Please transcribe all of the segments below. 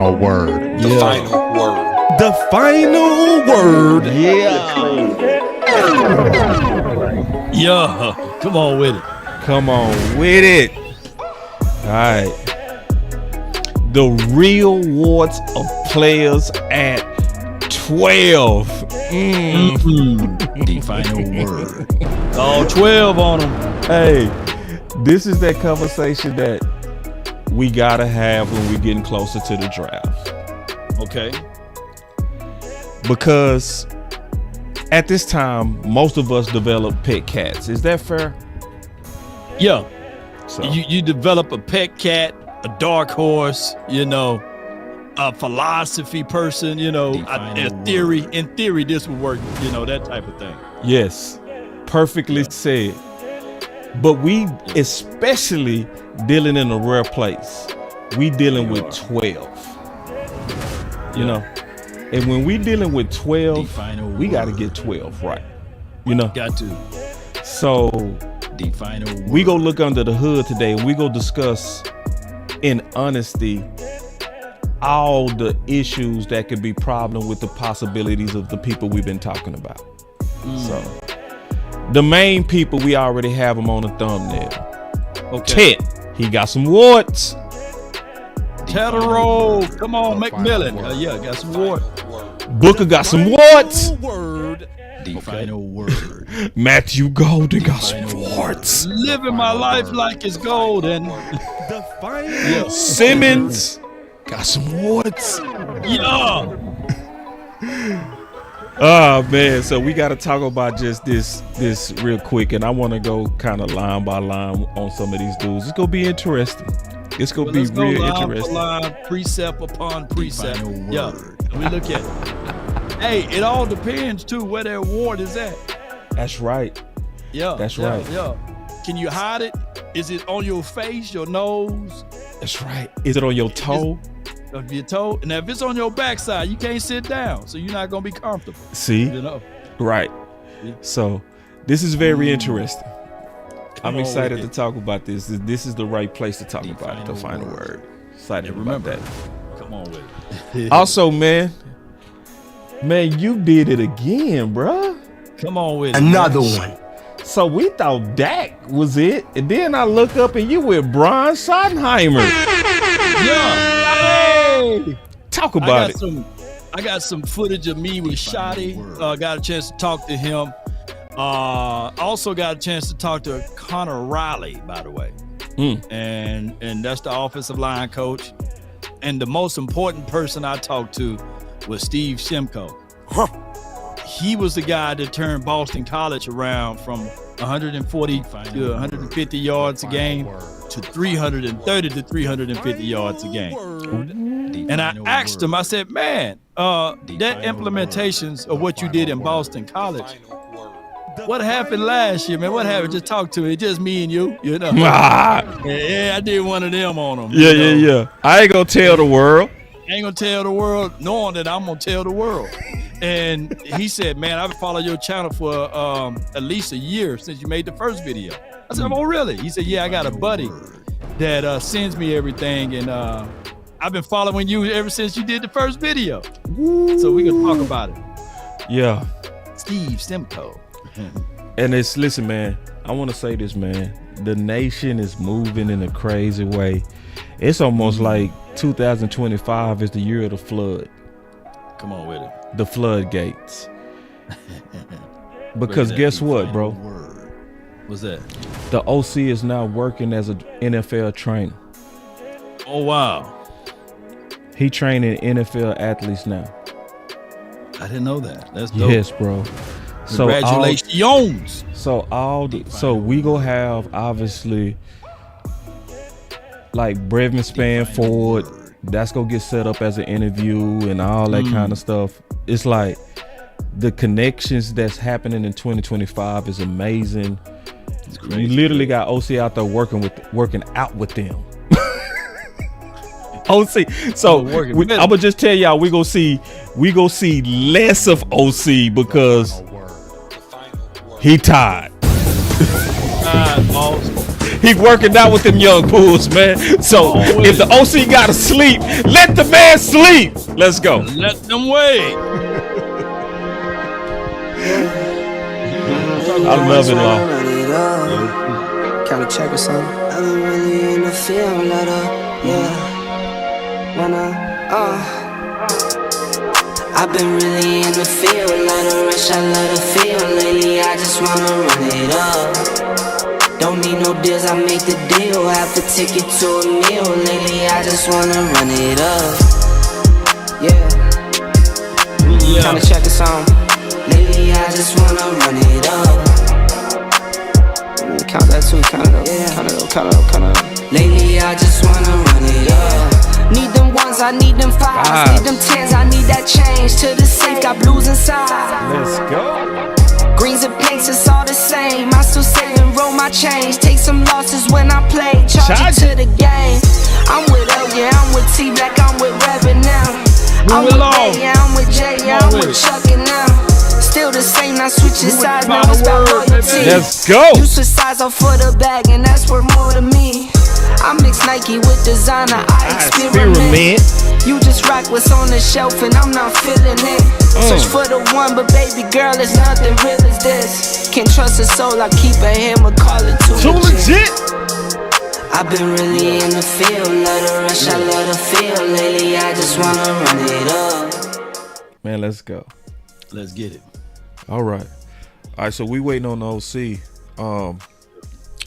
word. The final word. The final word. Yeah. Come on with it. Come on with it. All right. The real warts of players at 12. The final word. All 12 on them. Hey, this is that conversation that we gotta have when we're getting closer to the draft. Okay. Because at this time, most of us develop pet cats. Is that fair? Yeah. So You develop a pet cat, a dark horse, a philosophy person, a theory. In theory, this would work, that type of thing. yes, perfectly said. But we especially dealing in a rare place. We dealing with 12. And when we dealing with 12, we got to get 12 right. Got to. So we go look under the hood today, and we go discuss in honesty all the issues that could be problem with the possibilities of the people we've been talking about. So the main people, we already have them on the thumbnail. Okay. Ted, he got some warts. Tedero, come on, Macmillan. Got some wart. Booker got some warts. The final word. Matthew Golden got some warts. Living my life like it's golden. The final Simmons got some warts. Yeah. Oh man, so we got to talk about just this real quick, and I want to go kind of line by line on some of these dudes. It's gonna be interesting. It's gonna be real interesting. Line, precept upon precept. Yeah, we look at it. Hey, it all depends too where their award is at. That's right. Yeah, that's right. Yeah. Can you hide it? Is it on your face, your nose? That's right. Is it on your toe? Of your toe, and if it's on your backside, you can't sit down, so you're not gonna be comfortable. See, right. Yeah. So this is very interesting. I'm excited to talk about this. This is the right place to talk about it, the final word. Excited about that. Come on with it. Also, man, you did it again, bruh. Come on with it. Another one. So we thought Dak was it, and then I look up and you with Brian Schottenheimer. Yeah. Talk about it. I got some footage of me with Shotty. Got a chance to talk to him. Also got a chance to talk to Connor Riley, by the way. And that's the offensive line coach. And the most important person I talked to was Steve Simcoe. He was the guy that turned Boston College around from 140 to 150 yards a game to 330 to 350 yards a game. And I asked him, I said, man, that implementations of what you did in Boston College, what happened last year, man? What happened? Just talk to me. Just me and you, Yeah, I did one of them on them. Yeah. I ain't gonna tell the world. I ain't gonna tell the world, knowing that I'm gonna tell the world. And he said, man, I've followed your channel for at least a year since you made the first video. I said, oh, really? He said, yeah, I got a buddy that sends me everything, and I've been following you ever since you did the first video. So we can talk about it. Yeah. Steve Simcoe. And listen, man, I want to say this, man. The nation is moving in a crazy way. It's almost like 2025 is the year of the flood. Come on with it. The floodgates. Because guess what, bro? What's that? The OC is now working as an NFL trainer. Oh, wow. He training NFL athletes now. I didn't know that. That's dope. Yes, bro. Congratulations. So we gonna have obviously like Brevin Spanford. That's gonna get set up as an interview and all that kind of stuff. It's like the connections that's happening in 2025 is amazing. It's crazy. You literally got OC out there working out with them. OC. So I'm gonna just tell y'all we gonna see less of OC because he tired. He working out with them young bulls, man. So if the OC gotta sleep, let the man sleep. Let's go. Let them wait. I love it, Law. Kind of check or something. I've been really in the field, I've been really in the field, lot of rush, I love the feel. Lately, I just wanna run it up. Don't need no deals, I make the deal. Half a ticket to a meal. Lately, I just wanna run it up. Yeah. Kinda check a song. Lately, I just wanna run it up. Count that too, count it up. Lately, I just wanna run it up. Need them ones, I need them fives. Need them tens, I need that change. To the safe, got blues inside. Let's go. Greens and pinks, it's all the same. I still save and roll my change. Take some losses when I play. Charge it to the game. I'm with L, yeah, I'm with T Black, I'm with Reverend now. I'm with Ray, yeah, I'm with Jay, yeah, I'm with Chuck and now. Still the same, not switching sides, now it's about loyalty. Let's go. You switch sides off for the bag, and that's worth more to me. I mix Nike with designer, I experiment. You just rock what's on the shelf, and I'm not feeling it. Search for the one, but baby girl, it's nothing real as this. Can't trust a soul, I keep a hammer, call it too legit. I've been really in the field, love the rush, I love the feel. Lately, I just wanna run it up. Man, let's go. Let's get it. All right, so we waiting on the OC.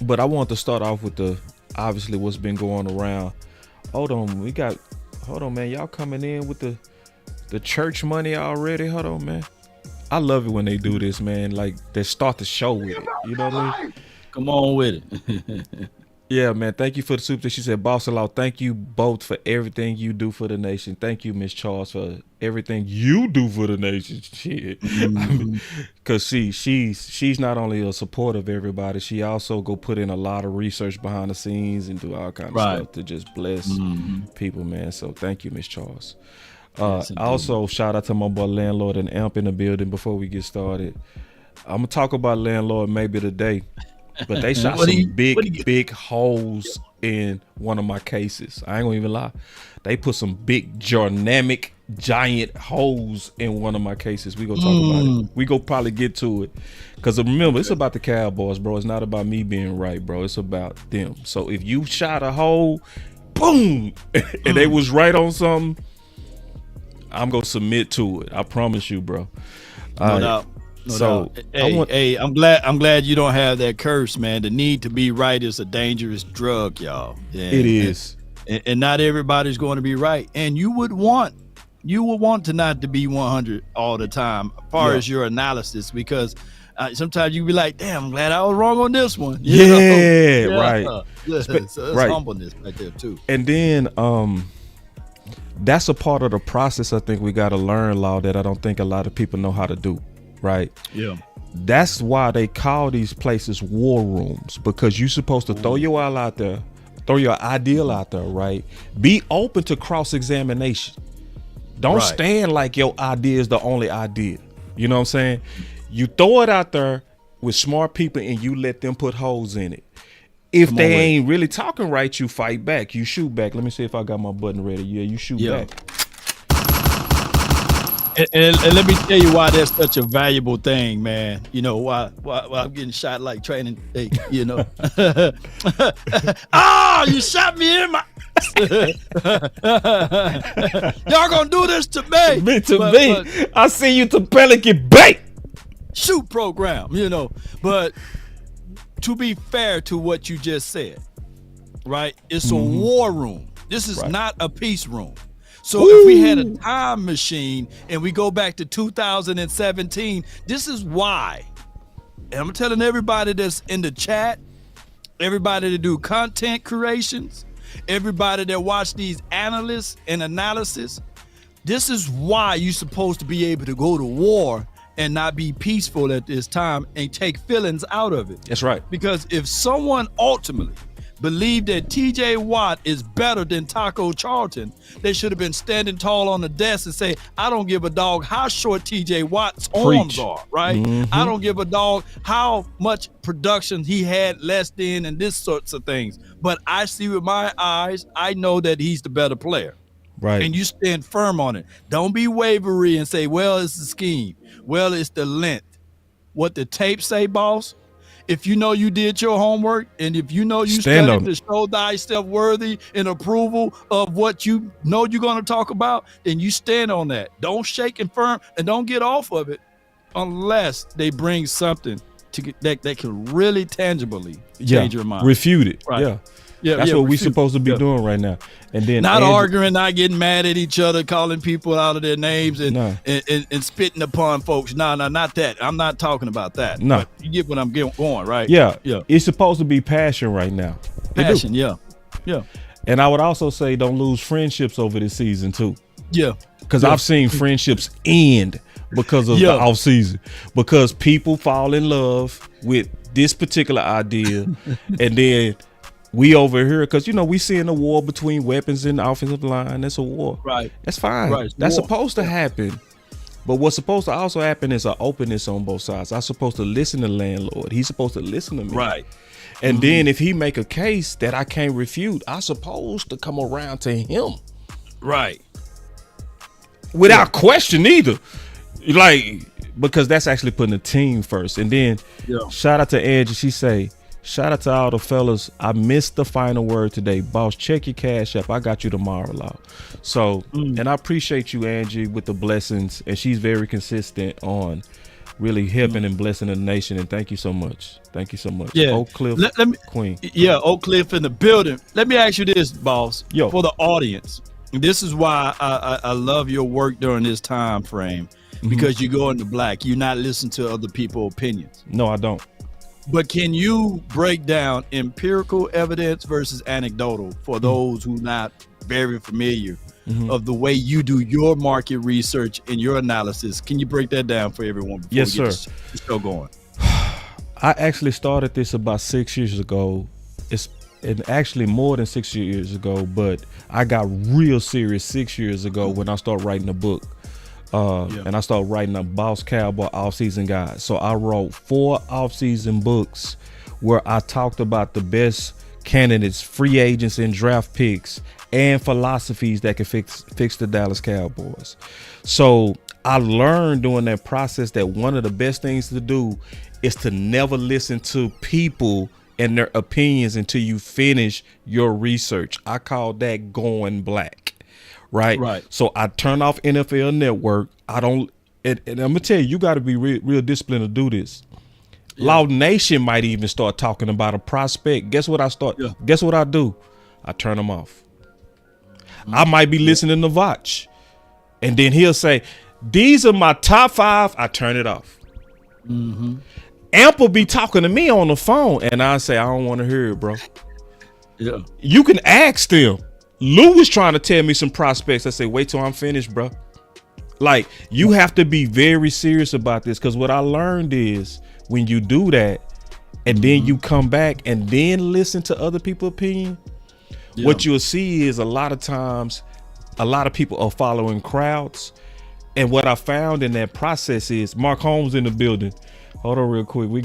But I want to start off with obviously what's been going around. Hold on, man. Y'all coming in with the church money already? Hold on, man. I love it when they do this, man. Like they start the show with it. You know what I mean? Come on with it. Yeah, man. Thank you for the super. She said, Boss Law, thank you both for everything you do for the nation. Thank you, Miss Charles, for everything you do for the nation. Shit. Cause she's not only a support of everybody, she also go put in a lot of research behind the scenes and do all kind of stuff to just bless people, man. So thank you, Miss Charles. Also, shout out to my boy Landlord and Amp in the building. Before we get started, I'm gonna talk about Landlord maybe today. But they shot some big holes in one of my cases. I ain't gonna even lie. They put some big giant holes in one of my cases. We gonna talk about it. We gonna probably get to it. Cause remember, it's about the Cowboys, bro. It's not about me being right, bro. It's about them. So if you shot a hole, boom, and they was right on something, I'm gonna submit to it. I promise you, bro. No doubt. No doubt. Hey, I'm glad you don't have that curse, man. The need to be right is a dangerous drug, y'all. It is. And not everybody's going to be right. And you would want to not to be 100 all the time as far as your analysis, because sometimes you be like, damn, I'm glad I was wrong on this one. You know? Right. So it's humbleness right there too. And then that's a part of the process I think we got to learn, Law, that I don't think a lot of people know how to do. Right. Yeah. That's why they call these places war rooms, because you're supposed to throw your ideal out there, right? Be open to cross-examination. Don't stand like your idea is the only idea. You know what I'm saying? You throw it out there with smart people and you let them put holes in it. If they ain't really talking right, you fight back. You shoot back. Let me see if I got my button ready. Yeah, you shoot back. And let me tell you why that's such a valuable thing, man. You know, why I'm getting shot like training day, you know. You shot me in my y'all gonna do this to me. Me. I see you to Pelican Bay. Shoot program, you know. But to be fair to what you just said, right? It's a war room. This is not a peace room. So if we had a time machine and we go back to 2017, this is why. And I'm telling everybody that's in the chat, everybody that do content creations, everybody that watch these analysts and analysis, this is why you're supposed to be able to go to war and not be peaceful at this time and take feelings out of it. That's right. Because if someone ultimately believe that TJ Watt is better than Taco Charlton, they should have been standing tall on the desk and say, I don't give a dog how short TJ Watt's arms are, right? Mm-hmm. I don't give a dog how much production he had less than and this sorts of things. But I see with my eyes, I know that he's the better player. Right. And you stand firm on it. Don't be wavery and say, well, it's the scheme. Well, it's the length. What the tape say, boss? If you know you did your homework and if you know you studied to show thyself worthy in approval of what you know you're going to talk about, then you stand on that. Don't shake and firm and don't get off of it unless they bring something that can really tangibly change your mind. Refute it. Right. Yeah. Yeah, that's what we're supposed to be doing right now. And then not arguing, not getting mad at each other, calling people out of their names and spitting upon folks. No, not that. I'm not talking about that. No. But you get what I'm going, right? Yeah. It's supposed to be passion right now. Passion, yeah. And I would also say don't lose friendships over this season too. Yeah. Because I've seen friendships end because of the off season. Because people fall in love with this particular idea and then we over here, because, we seeing a war between weapons and the offensive line. That's a war. Right. That's fine. Right. That's supposed to happen. But what's supposed to also happen is an openness on both sides. I'm supposed to listen to the landlord. He's supposed to listen to me. Right. And then if he make a case that I can't refute, I'm supposed to come around to him. Right. Without question either. Because that's actually putting the team first. And then shout out to Angie. She say, shout out to all the fellas. I missed the final word today. Boss, check your cash app. I got you tomorrow, Law. So, and I appreciate you, Angie, with the blessings. And she's very consistent on really helping and blessing the nation. And thank you so much. Thank you so much. Yeah. Oak Cliff Queen. Yeah, Oak Cliff in the building. Let me ask you this, boss, for the audience. This is why I love your work during this time frame, because you go into black. You're not listening to other people's opinions. No, I don't. But can you break down empirical evidence versus anecdotal for those who not very familiar of the way you do your market research and your analysis? Can you break that down for everyone before yes, we get sir. the show going? I actually started this about 6 years ago. It's actually more than 6 years ago, but I got real serious 6 years ago when I started writing a book. And I started writing a Boss Cowboy off-season guide. So I wrote 4 off-season books where I talked about the best candidates, free agents, and draft picks, and philosophies that can fix the Dallas Cowboys. So I learned during that process that one of the best things to do is to never listen to people and their opinions until you finish your research. I call that going black. Right. So I turn off NFL Network. I don't, and I'm gonna tell you, you got to be real disciplined to do this. Law Nation might even start talking about a prospect. Guess what I start? Guess what I do? I turn them off. I might be listening to Vach, and then he'll say, "These are my top 5." I turn it off. Amp will be talking to me on the phone, and I say, "I don't want to hear it, bro." Yeah. You can ask them. Lou was trying to tell me some prospects. I say, wait till I'm finished, bro. Like, you have to be very serious about this, because what I learned is when you do that and then you come back and then listen to other people's opinion, what you'll see is a lot of times a lot of people are following crowds. And what I found in that process is Mark Holmes in the building. Hold on real quick. We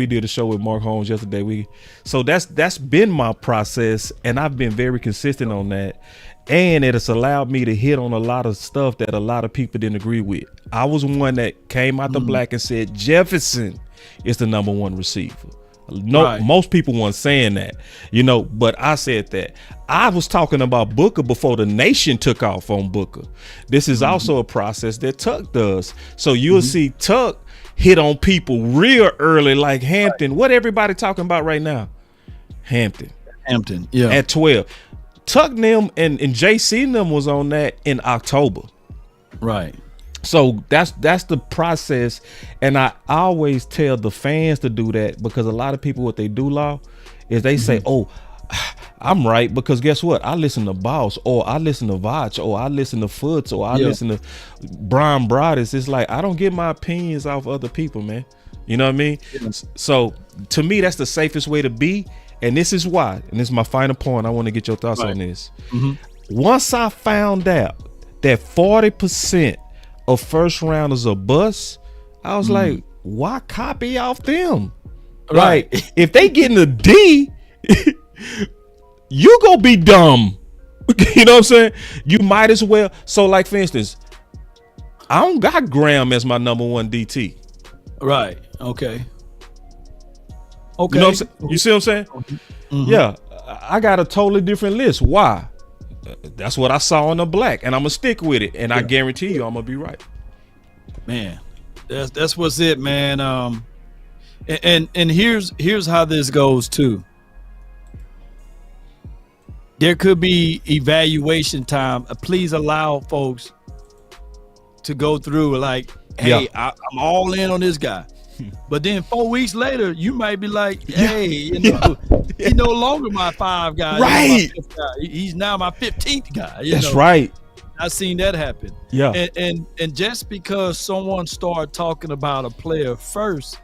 did a show with Mark Holmes yesterday. So that's been my process, and I've been very consistent on that. And it has allowed me to hit on a lot of stuff that a lot of people didn't agree with. I was one that came out the black and said Jefferson is the number 1 receiver. Most people weren't saying that, but I said that. I was talking about Booker before the nation took off on Booker. This is also a process that Tuck does. So you'll see Tuck hit on people real early, like Hampton. What everybody talking about right now? Hampton, yeah. At 12. Tuck them and JC them was on that in October. Right. So that's the process, and I always tell the fans to do that, because a lot of people, what they do, Law, is they say, "Oh, I'm right," because guess what? I listen to Boss, or I listen to Vach, or I listen to Foots, or I listen to Brian Broadus. It's like I don't get my opinions off other people, man. You know what I mean? So to me, that's the safest way to be. and this is why, and this is my final point. I want to get your thoughts on this. Mm-hmm. Once I found out that 40% of first rounders are busts, I was like, why copy off them? Right. Like, if they getting a D, you gonna be dumb. You know what I'm saying? You might as well. So, like, for instance, I don't got Graham as my number one DT. Right. Okay. You know what I'm saying? You see what I'm saying? Mm-hmm. Yeah. I got a totally different list. Why? That's what I saw on the black, and I'm gonna stick with it. And I guarantee you, I'm gonna be right. Man, that's what's it, man. And here's how this goes too. There could be evaluation time. Please allow folks to go through like, hey, I'm all in on this guy. But then 4 weeks later, you might be like, hey, he's no longer my 5 guy. Right. He's now my 15th guy. That's right. I've seen that happen. Yeah. And just because someone started talking about a player first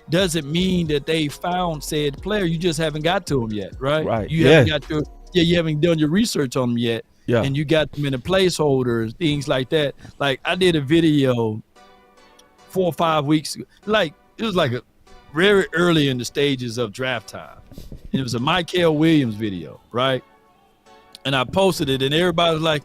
doesn't mean that they found said player. You just haven't got to him yet, right? Right. You haven't got to. You haven't done your research on them yet. Yeah. And you got them in the placeholders, things like that. Like I did a video 4 or 5 weeks ago. Like it was like a very early in the stages of draft time. And it was a Michael Williams video, right? And I posted it, and everybody was like,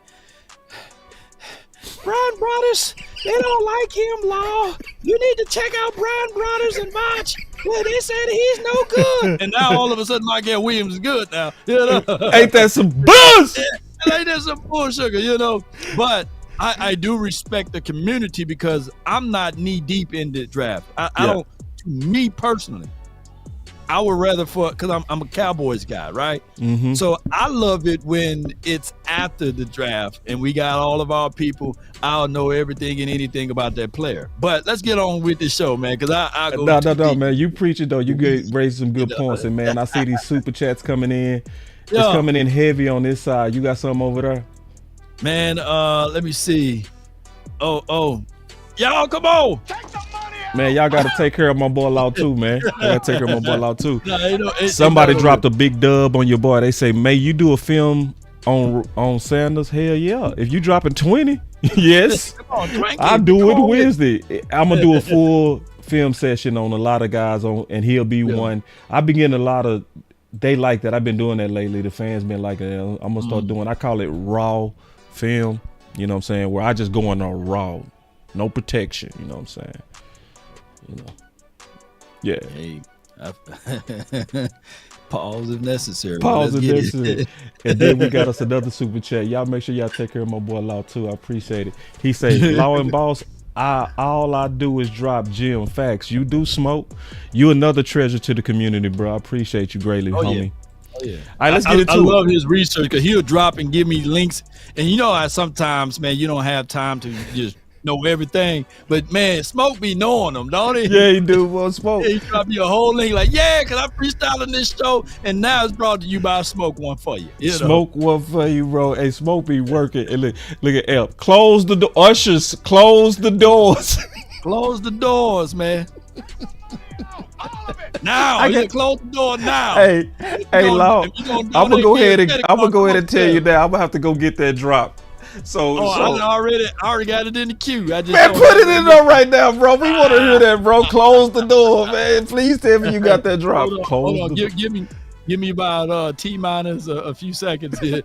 Brian Brothers, they don't like him, Law. You need to check out Brian Brothers and watch. Well, they said he's no good. And now all of a sudden, Michael Williams is good now. Ain't that some buzz? Ain't that some bull sugar, But I do respect the community because I'm not knee deep in the draft. I don't, me personally, I would rather because I'm a Cowboys guy, right? Mm-hmm. So I love it when it's after the draft and we got all of our people. I'll know everything and anything about that player. But let's get on with the show, man, because I go No, man. You preaching though. You raised some good points, and man, I see these super chats coming in. It's coming in heavy on this side. You got something over there? Man, let me see. Oh, y'all, come on. Man, y'all got to take care of my boy Law too, man. Y'all got to take care of my boy Law too. No, Somebody dropped a big dub on your boy. They say, "May you do a film on Sanders?" Hell yeah. If you dropping 20, yes, I'll do it Wednesday. I'm gonna do a full film session on a lot of guys and he'll be one. I've been getting a lot of. They like that. I've been doing that lately. The fans been like, I'm gonna start doing. I call it raw film. You know what I'm saying? Where I just go on raw, no protection. You know what I'm saying? Yeah. Hey, pause if necessary. Pause if necessary. And then we got us another super chat. Y'all make sure y'all take care of my boy Law too. I appreciate it. He says, Law and Boss, all I do is drop gym facts. You do smoke. You another treasure to the community, bro. I appreciate you greatly, homie. Oh yeah. All right, let's get into it. I love his research because he'll drop and give me links. And how sometimes, man, you don't have time to just know everything, but man, Smoke be knowing them, don't he? Yeah, he do. Well, Smoke. He drop you a whole link like, because I'm freestyling this show, and now it's brought to you by Smoke One for you. Smoke One for you, bro. Hey, Smoke be working. And look at Elp. Close the door. Ushers, close the doors. Close the doors, man. Now, I can close the door now. Hey, Law. I'm gonna go ahead and tell you now. I'm gonna have to go get that drop. I already got it in the queue. Man, put it in there right now, bro. We want to hear that, bro. Close the door, man. Please tell me you got that drop. Hold on. Give me about T-minus a few seconds here.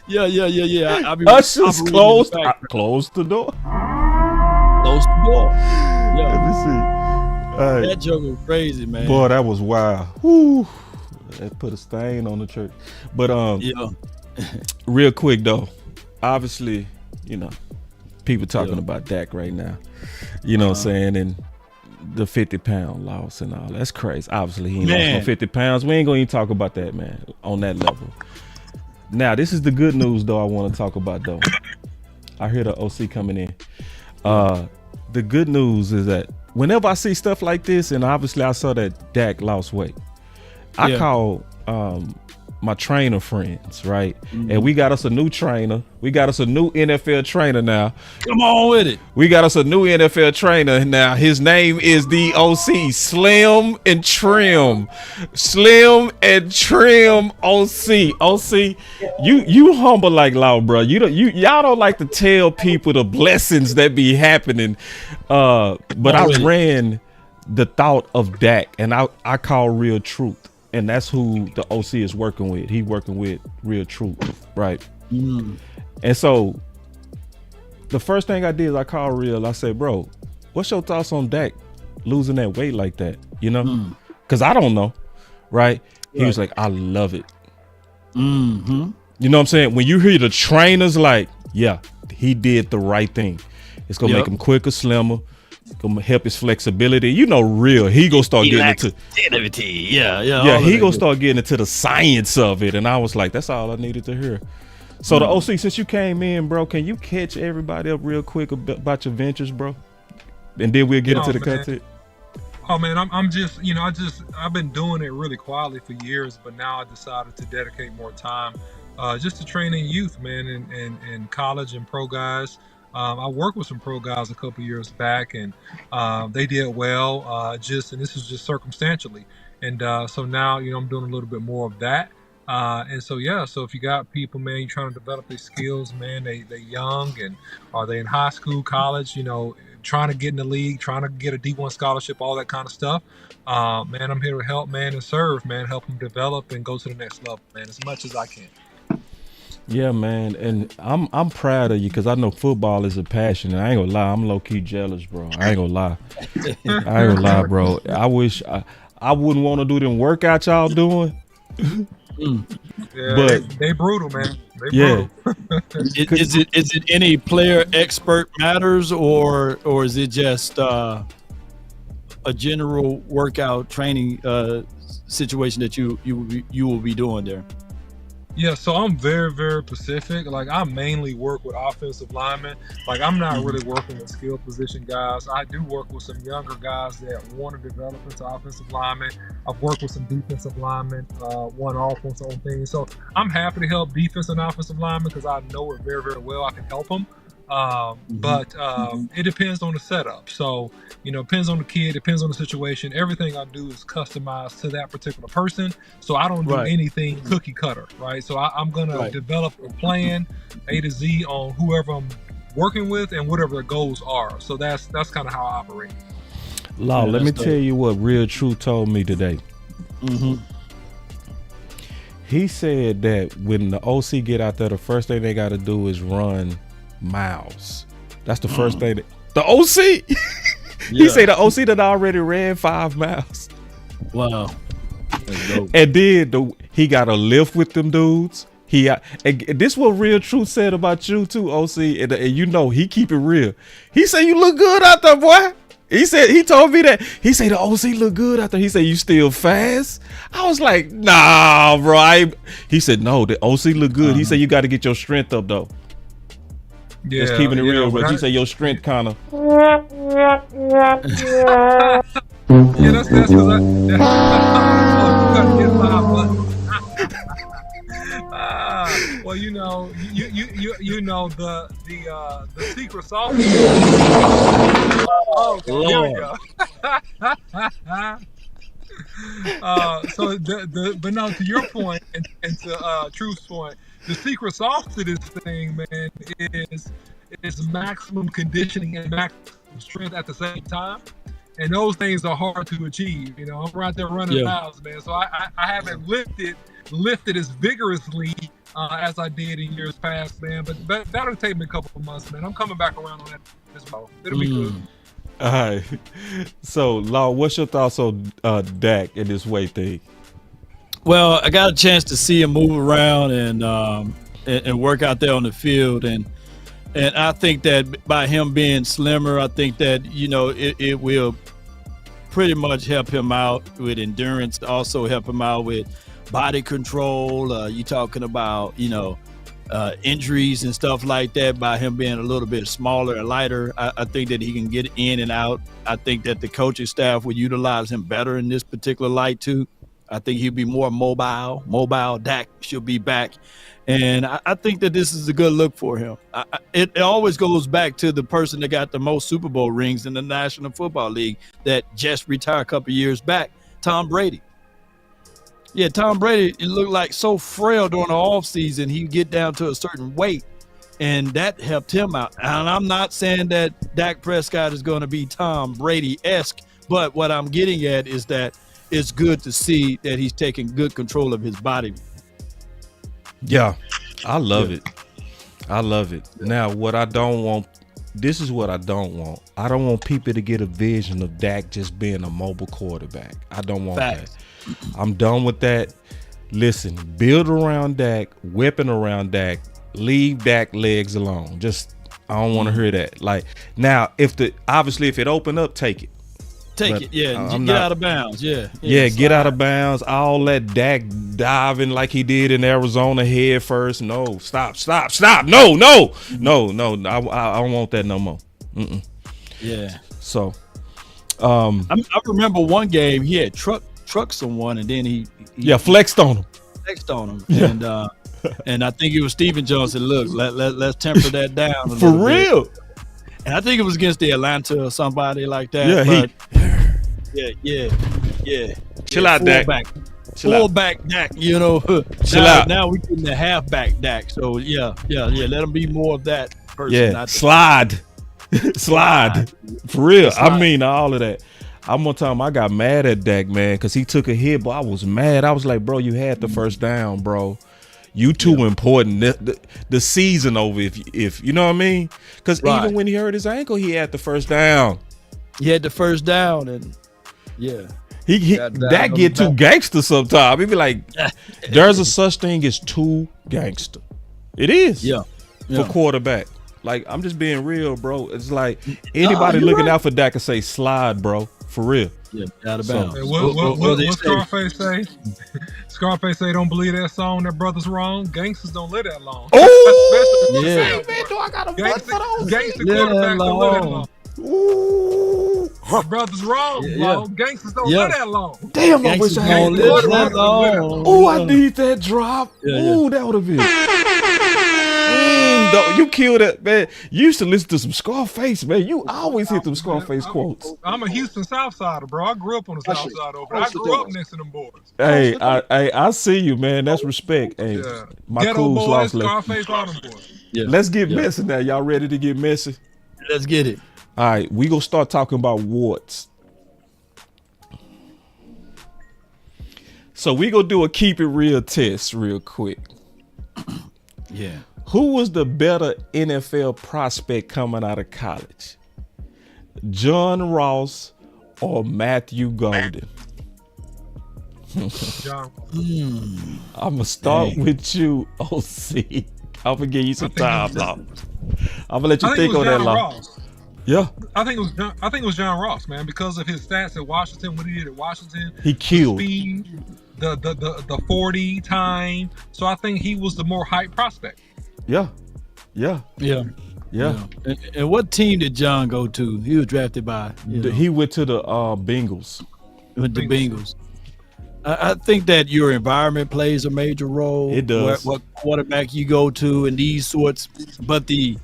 Yeah. Ushers close the door. Close the door. Yeah. Let me see. All right. That joke was crazy, man. Boy, that was wild. Whew. That put a stain on the church. But real quick though. Obviously, people talking about Dak right now. You know what I'm saying? And the 50-pound loss and all. That's crazy. Obviously, he ain't lost no 50 pounds. We ain't going to even talk about that, man, on that level. Now, this is the good news, though, I want to talk about, though. I hear the OC coming in. The good news is that whenever I see stuff like this, and obviously I saw that Dak lost weight, I call my trainer friends, right? And we got us a new trainer. We got us a new NFL trainer now. Come on with it. We got us a new NFL trainer now. His name is the OC, Slim and Trim. Slim and Trim OC. OC, you humble like Law, bro. Y'all don't like to tell people the blessings that be happening. But I ran the thought of Dak, and I call real truth. And that's who the OC is working with. He working with real truth, right? And so the first thing I did is I called Real. I said, bro, what's your thoughts on Dak losing that weight like that? You know? Because I don't know, right? He was like, I love it. You know what I'm saying? When you hear the trainers like, yeah, he did the right thing. It's going to make him quicker, slimmer. Gonna help his flexibility. You know, Real. He gonna start getting into he gonna start getting into the science of it. And I was like, that's all I needed to hear. So the OC, since you came in, bro, can you catch everybody up real quick about your ventures, bro? And then we'll get into the content. Oh man, I'm just, I've been doing it really quietly for years, but now I decided to dedicate more time just to training youth, man, in college and pro guys. I worked with some pro guys a couple years back, and they did well. And this is just circumstantially, and so now I'm doing a little bit more of that. And so if you got people, man, you're trying to develop their skills, man. They're young, and are they in high school, college? Trying to get in the league, trying to get a D1 scholarship, all that kind of stuff. Man, I'm here to help, man, and serve, man. Help them develop and go to the next level, man, as much as I can. Yeah, man, and I'm proud of you because I know football is a passion. And I ain't gonna lie, I'm low key jealous, bro. I ain't gonna lie, bro. I wish I wouldn't want to do them workouts y'all doing. Yeah, but they brutal, man. Brutal. Is it any player expert matters, or is it just a general workout training situation that you will be doing there? Yeah, so I'm very, very specific. Like, I mainly work with offensive linemen. Like, I'm not really working with skill position guys. I do work with some younger guys that want to develop into offensive linemen. I've worked with some defensive linemen, one-off on some things. So I'm happy to help defense and offensive linemen because I know it very, very well. I can help them. But it depends on the setup. So, it depends on the kid, depends on the situation. Everything I do is customized to that particular person. So I don't do anything cookie cutter, right? So I'm going to develop a plan A to Z on whoever I'm working with and whatever their goals are. So that's kind of how I operate. Law, let me tell you what Real Truth told me today. He said that when the OC get out there, the first thing they got to do is run miles. That's the first thing. The OC. He said the OC that already ran 5 miles. Wow. And then he got a lift with them dudes. And this what Real Truth said about you too, OC. And he keep it real. He said you look good out there, boy. He told me that. He said the OC look good out there. He said you still fast. I was like, nah, bro. He said no, the OC look good. He said you got to get your strength up though. Yeah, just keeping it real, but he said your strength kind of. Yeah, that's because well, you know the secret sauce. Oh, there we go. But no, to your point and to Truth's point, the secret sauce to this thing, man, is maximum conditioning and maximum strength at the same time. And those things are hard to achieve. I'm right there running miles, man. So I haven't lifted as vigorously as I did in years past, man. But that'll take me a couple of months, man. I'm coming back around on that as well. It'll be good. All right. So, Law, what's your thoughts on Dak and this weight thing? Well, I got a chance to see him move around and work out there on the field, and I think that by him being slimmer, I think that it will pretty much help him out with endurance. Also help him out with body control. You talking about injuries and stuff like that. By him being a little bit smaller and lighter, I think that he can get in and out. I think that the coaching staff would utilize him better in this particular light too. I think he'll be more mobile. Dak should be back. And I think that this is a good look for him. It always goes back to the person that got the most Super Bowl rings in the National Football League that just retired a couple of years back, Tom Brady. Yeah, Tom Brady, it looked like so frail during the offseason. He'd get down to a certain weight, and that helped him out. And I'm not saying that Dak Prescott is going to be Tom Brady-esque, but what I'm getting at is that it's good to see that he's taking good control of his body. Yeah, I love it. I love it. Now, what I don't want, this is what I don't want. I don't want people to get a vision of Dak just being a mobile quarterback. I don't want that. I'm done with that. Listen, build around Dak, weapon around Dak, leave Dak legs alone. Just, I don't want to hear that. Like, now, obviously, if it open up, take it. Take it, yeah. Get out of bounds, yeah. Yeah, get out of bounds. All that Dak diving like he did in Arizona head first. No, stop. No. I don't want that no more. Mm-mm. Yeah. So, I remember one game he had trucked someone, and then he flexed on him. Yeah. And I think it was Steven Johnson. Look, let's temper that down for real. Bit. And I think it was against the Atlanta or somebody like that. Yeah. Chill out, Dak. Fullback Dak, you know. Chill out. Now we're getting the halfback Dak. So yeah. Let him be more of that person. Yeah, slide. For real. Slide. I mean all of that. One time I got mad at Dak, man, because he took a hit, but I was mad. I was like, bro, you had the first down, bro. You too important. The season over, if you know what I mean? Because even when he hurt his ankle, he had the first down. He had the first down, and yeah. That get too gangster sometimes. He'd be like, there's a such thing as too gangster. It is. Yeah. For quarterback. Like, I'm just being real, bro. It's like anybody looking out for Dak can say slide, bro. For real. Yeah, out of bounds. Hey, what Scarface say? Scarface say, don't believe that song, that brother's wrong. Gangsters don't live that long. Oh, yeah. Man, do I got a butt for those? Gangster quarterbacks don't live that long. Ooh. My brother's wrong, bro. Gangsters don't live that long. Damn, I wish I had that long. Oh, I need that drop. Ooh, that would have been. You killed it, man. You used to listen to some Scarface, man. You always hit them Scarface quotes. I'm a Houston Southsider, bro. I grew up on the South Side over there. I grew up next to them boys. Hey, I see you, man. That's respect. Hey, my Ghetto cool's boys, lost Scarface, all them boys. Yeah. Let's get messy now. Y'all ready to get messy? Let's get it. All right, we gonna start talking about warts. So we gonna do a keep it real test real quick. Yeah. Who was the better NFL prospect coming out of college? John Ross or Matthew Golden? John. I'm going to start with you, OC. I'm going to give you some time, Law. I'm going to let you think on that, Law. Yeah. I think it was John Ross, man, because of his stats at Washington, what he did at Washington. He killed. The speed, the 40 time. So I think he was the more hype prospect. Yeah. And what team did John go to? He was drafted by. He went to the Bengals. With the Bengals. I think that your environment plays a major role. It does. What quarterback you go to and these sorts, but the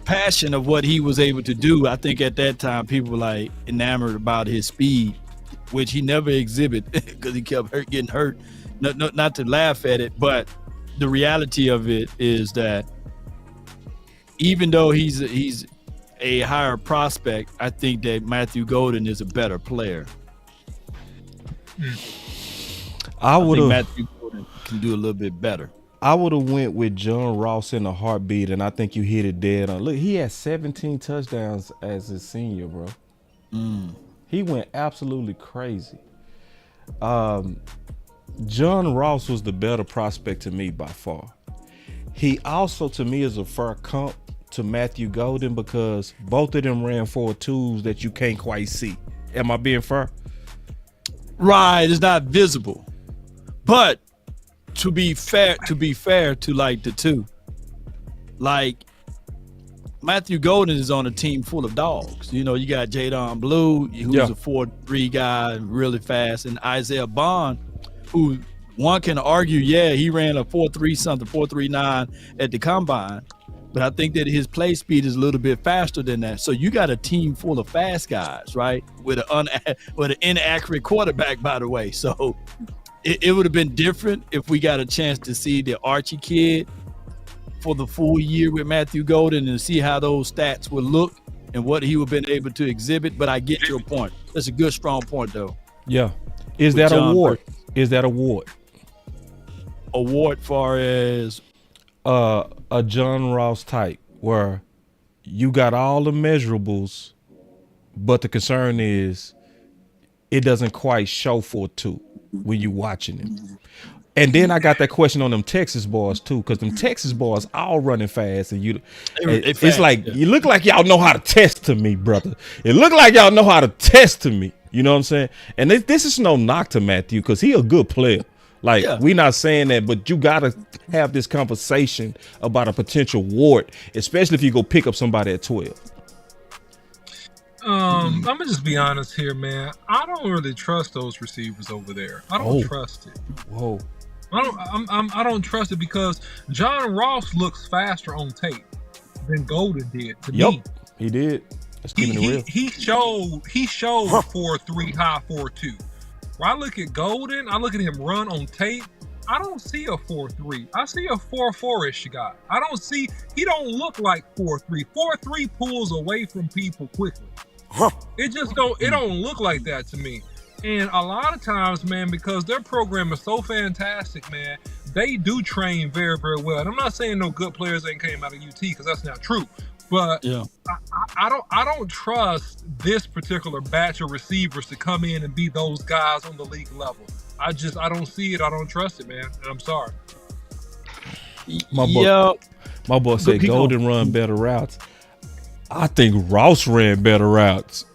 passion of what he was able to do, I think at that time people were like enamored about his speed, which he never exhibited because he kept getting hurt. Not to laugh at it, but the reality of it is that even though he's a higher prospect, I think that Matthew Golden is a better player. I think Matthew Golden can do a little bit better. I would have went with John Ross in a heartbeat, and I think you hit it dead on. Look, he had 17 touchdowns as a senior, bro. He went absolutely crazy. John Ross was the better prospect to me by far. He also, to me, is a fair comp to Matthew Golden because both of them ran 4.2s that you can't quite see. Am I being fair? Right, it's not visible. But to be fair to like the two, like Matthew Golden is on a team full of dogs. You know, you got Jadon Blue, who's a 4.3 guy, really fast, and Isaiah Bond, who one can argue, yeah, he ran a 4.3 something, 4.39 at the combine, but I think that his play speed is a little bit faster than that. So you got a team full of fast guys, right? With an inaccurate quarterback, by the way. So it would have been different if we got a chance to see the Archie kid for the full year with Matthew Golden and see how those stats would look and what he would have been able to exhibit. But I get your point. That's a good, strong point, though. Yeah. Is that a Wart? Is that a Wart? A Wart far as? A John Ross type where you got all the measurables, but the concern is it doesn't quite show for two when you watching him. And then I got that question on them Texas boys too, because them Texas boys all running fast, and it's like you look like y'all know how to test to me, brother. It look like y'all know how to test to me. You know what I'm saying? And this is no knock to Matthew because he a good player. Like, we not saying that, but you got to have this conversation about a potential Wart, especially if you go pick up somebody at 12. I'm going to just be honest here, man. I don't really trust those receivers over there. I don't trust it. Whoa. I don't trust it because John Ross looks faster on tape than Golden did to me. He did. Let's keep it real. He showed 4.3, high 4.2. When I look at Golden, I look at him run on tape. I don't see a 4.3. I see a 4.4-ish guy. He don't look like 4.3. 4.3 pulls away from people quickly. It don't look like that to me. And a lot of times, man, because their program is so fantastic, man, they do train very, very well. And I'm not saying no good players ain't came out of UT because that's not true. But I don't trust this particular batch of receivers to come in and be those guys on the league level. I don't see it. I don't trust it, man. And I'm sorry. My boy said Golden run better routes. I think Ross ran better routes.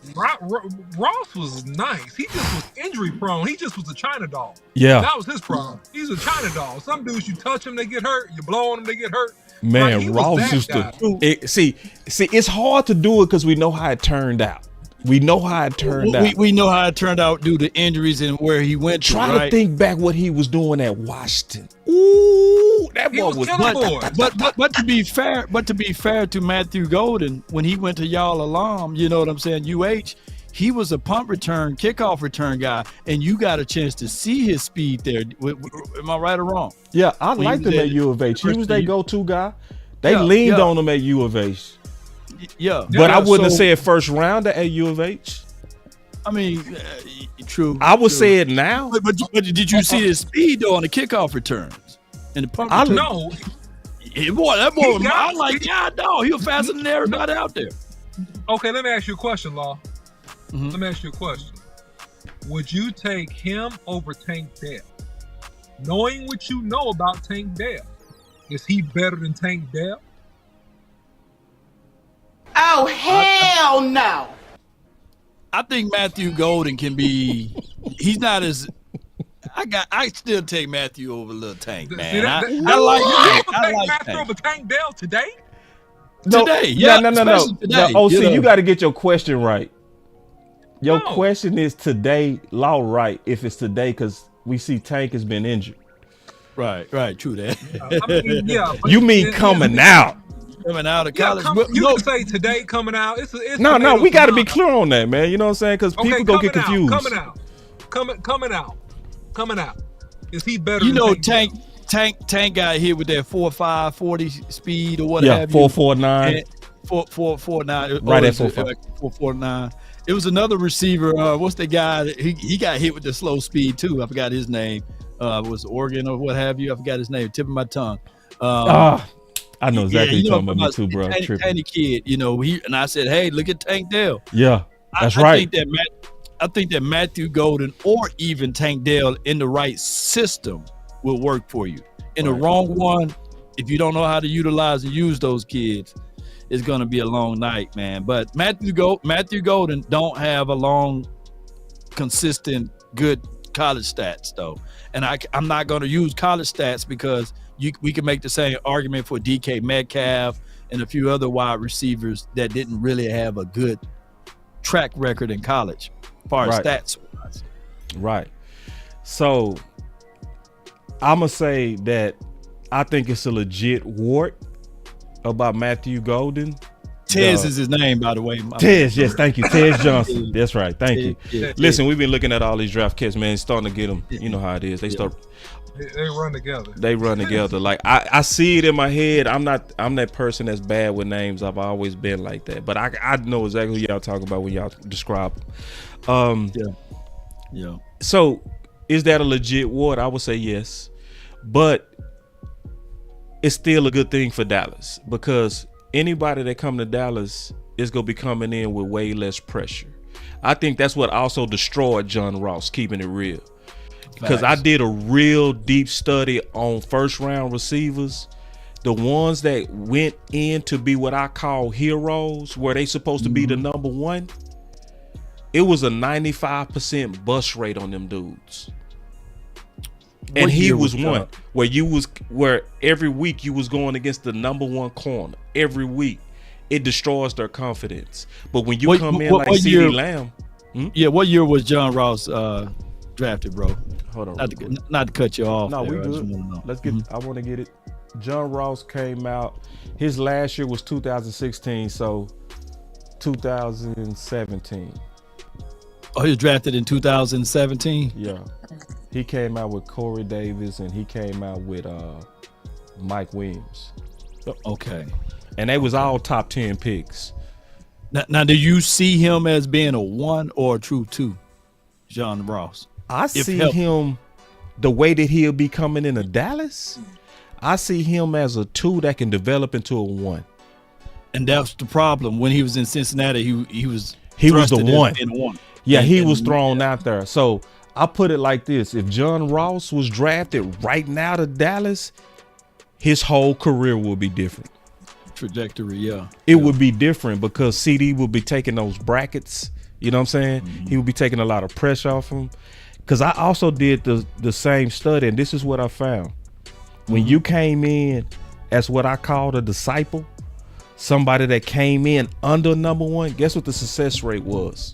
Ross was nice. He just was injury prone. He just was a China doll. Yeah. That was his problem. He's a China doll. Some dudes, you touch them, they get hurt. You blow on them, they get hurt. Man, Ross used to see. It's hard to do it because we know how it turned out. We know how it turned out. We know how it turned out due to injuries and where he went to. Try to think back what he was doing at Washington. Ooh, that boy was. But to be fair to Matthew Golden, when he went to y'all alum, you know what I'm saying, UH, he was a punt return, kickoff return guy, and you got a chance to see his speed there. Am I right or wrong? Yeah, I liked him at U of H. He was their go-to guy. They leaned on him at U of H. Yeah, but I wouldn't have said first rounder at U of H. I mean, true. I would say it now. But did you see his speed though on the kickoff returns and the punt returns? No. That boy, I'm like, God, dog, he was faster than everybody out there. Okay, let me ask you a question, Law. Mm-hmm. Let me ask you a question. Would you take him over Tank Dell? Knowing what you know about Tank Dell, is he better than Tank Dell? Oh, hell no. I think Matthew Golden can be, he's not as, I still take Matthew over little Tank, man. I like Matthew over Tank Dell today? No, today. No, OC, you got to get your question right. Your question is today, Law, right? If it's today, because we see Tank has been injured. Right, true that. You mean coming out? Coming out of college. You can say today coming out. It's no, we got to be clear on that, man. You know what I'm saying? Because people go get confused. Coming out. Is he better? You know, Tank got hit with that 4.5 40 speed or what have you. 4.49. 4.49. Right at 4.5. 4.49. It was another receiver. What's the guy? He got hit with the slow speed too. I forgot his name. Was Oregon or what have you? I forgot his name. Tip of my tongue. I know exactly what you're talking about me too, bro. Tiny kid, you know. And I said, hey, look at Tank Dell. Yeah, that's right. I think that Matthew Golden or even Tank Dell in the right system will work for you. In the wrong one, if you don't know how to utilize and use those kids, it's going to be a long night, man. But Matthew Golden don't have a long, consistent, good college stats, though. And I'm not going to use college stats because we can make the same argument for DK Metcalf and a few other wide receivers that didn't really have a good track record in college as far as stats wise. Right. So I'm gonna say that I think it's a legit wart about Matthew Golden. Tez is his name, by the way. Tez, yes, thank you. Tez Johnson. That's right. Thank you. Yeah. Listen, we've been looking at all these draft kits, man. It's starting to get them. You know how it is. They start. They run together. They run together. Like I see it in my head. I'm that person that's bad with names. I've always been like that. But I know exactly who y'all talking about when y'all describe them. Yeah. So is that a legit wart? I would say yes. But it's still a good thing for Dallas because anybody that come to Dallas is going to be coming in with way less pressure. I think that's what also destroyed John Ross, keeping it real. Because I did a real deep study on first round receivers. The ones that went in to be what I call heroes, where they supposed to be the number one, it was a 95% bust rate on them dudes. And he was one where every week you was going against the number one corner. Every week. It destroys their confidence. But when you come in like CeeDee Lamb. Yeah, what year was John Ross drafted, bro? Hold on. Not to cut you off. No, we good. Let's get I want to get it. John Ross came out. His last year was 2016, so 2017. Oh, he was drafted in 2017? Yeah. He came out with Corey Davis and he came out with Mike Williams. Okay. And they was all top 10 picks. Now, do you see him as being a 1 or a true 2, John Ross? I see him the way that he'll be coming into Dallas. I see him as a 2 that can develop into a 1. And that's the problem. When he was in Cincinnati, he was the 1. In 1. Yeah, he was thrown out there. So I put it like this. If John Ross was drafted right now to Dallas, his whole career will be different. Trajectory, yeah. It would be different because CD would be taking those brackets. You know what I'm saying? He would be taking a lot of pressure off him. Because I also did the same study, and this is what I found. When you came in as what I called a disciple, somebody that came in under number 1, guess what the success rate was?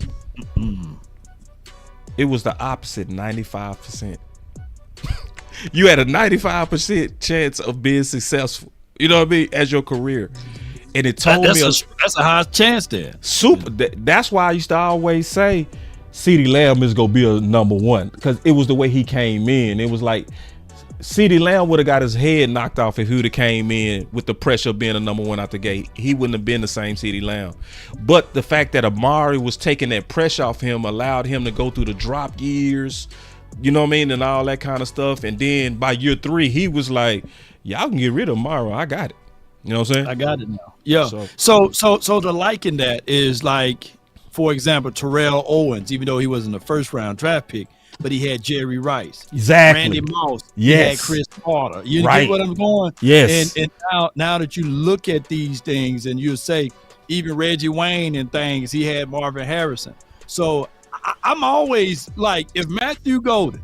It was the opposite, 95%. You had a 95% chance of being successful, you know what I mean, as your career. And it told me that's a high chance there. Super. That's why I used to always say CeeDee Lamb is gonna be a number 1 because it was the way he came in. It was like CeeDee Lamb would have got his head knocked off if he would have came in with the pressure of being a number 1 out the gate. He wouldn't have been the same CeeDee Lamb. But the fact that Amari was taking that pressure off him allowed him to go through the drop years, you know what I mean, and all that kind of stuff. And then by year 3, he was like, y'all can get rid of Amari. I got it. You know what I'm saying? I got it now. Yeah. So the liking that is like, for example, Terrell Owens, even though he wasn't a first round draft pick, but he had Jerry Rice, exactly, Randy Moss, yes, he had Chris Carter. You get what I'm going? Yes. And now that you look at these things and you say even Reggie Wayne and things, he had Marvin Harrison. So I'm always like, if Matthew Golden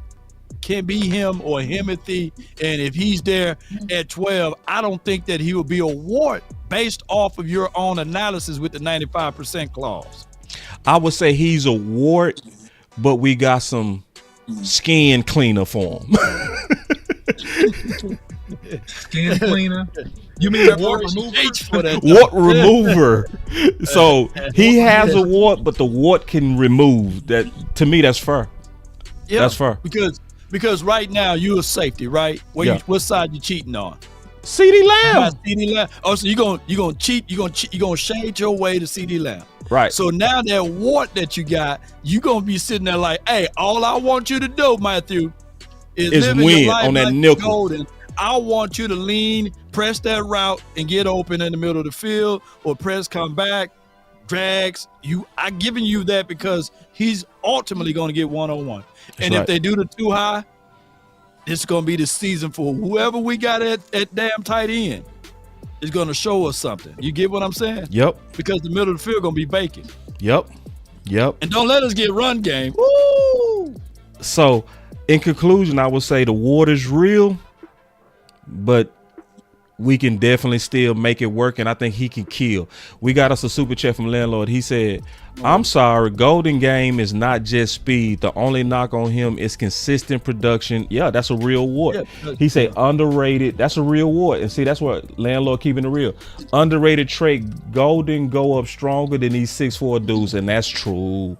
can be him or Himothy, and if he's there at 12, I don't think that he will be a wart based off of your own analysis with the 95% clause. I would say he's a wart, but we got some skin cleaner for him. Skin cleaner? You mean that wart remover? Wart remover. So he has a wart, but the wart can remove. That, to me, that's fair. Yeah, that's fair. Because right now you're a safety, right? What side you cheating on? CeeDee Lamb. CeeDee Lamb. Oh, so you gonna cheat? You gonna shade your way to CeeDee Lamb? Right. So now that wart that you got, you gonna be sitting there like, hey, all I want you to do, Matthew, is win on that nickel. Golden. I want you to lean, press that route, and get open in the middle of the field, or press, come back, drags. I'm giving you that because he's ultimately going to get one-on-one. And if they do the too high, it's going to be the season for whoever we got at damn tight end. Is going to show us something. You get what I'm saying? Yep. Because the middle of the field going to be vacant. Yep. And don't let us get run game. Woo! So, in conclusion, I would say the water's real, but we can definitely still make it work, and I think he can kill. We got us a super chat from Landlord. He said, I'm sorry, Golden Game is not just speed. The only knock on him is consistent production. Yeah, that's a real Wart. He said underrated. That's a real Wart. And see, that's what Landlord keeping it real. Underrated trait, Golden go up stronger than these 6'4" dudes, and that's true.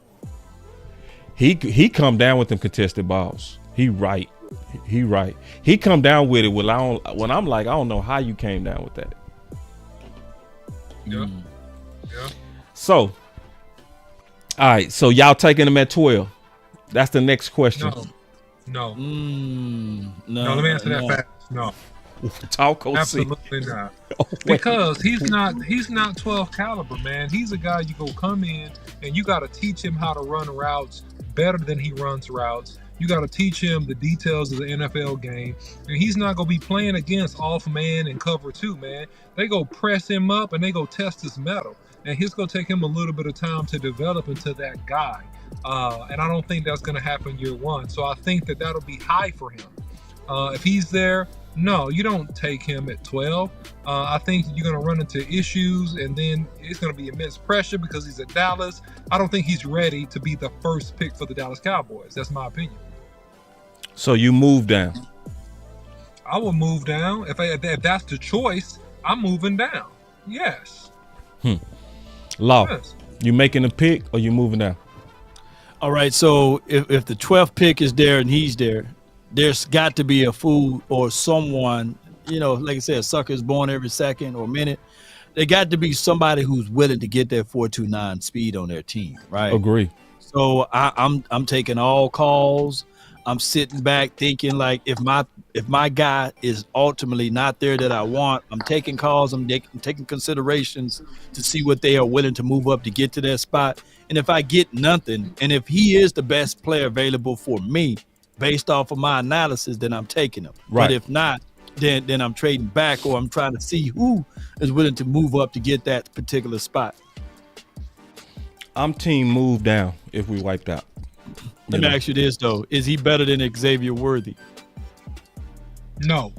He come down with them contested balls. He right. He come down with it when I'm like, I don't know how you came down with that. Yeah. So, all right. So y'all taking him at 12? That's the next question. No. No. Let me answer that fast. No. Talk Absolutely not. Because he's not 12 caliber, man. He's a guy you go come in and you got to teach him how to run routes better than he runs routes. You got to teach him the details of the NFL game. And he's not going to be playing against off man and cover two, man. They go press him up and they go test his metal. And it's going to take him a little bit of time to develop into that guy. And I don't think that's going to happen year one. So I think that'll be high for him. If he's there, no, you don't take him at 12. I think you're going to run into issues, and then it's going to be immense pressure because he's at Dallas. I don't think he's ready to be the first pick for the Dallas Cowboys. That's my opinion. So you move down. I will move down. If that's the choice, I'm moving down. Yes. Law, Yes. you making a pick or you moving down? All right. So if the 12th pick is there and he's there, there's got to be a fool or someone, like I said, a sucker is born every second or minute. There got to be somebody who's willing to get that 4.29 speed on their team, right? Agree. So I'm taking all calls. I'm sitting back thinking, like, if my guy is ultimately not there that I want, I'm taking calls. I'm taking considerations to see what they are willing to move up to get to that spot. And if I get nothing, and if he is the best player available for me, based off of my analysis, then I'm taking him. Right. But if not, then I'm trading back, or I'm trying to see who is willing to move up to get that particular spot. I'm team move down if we wiped out. Let me ask you this, though. Is he better than Xavier Worthy? No.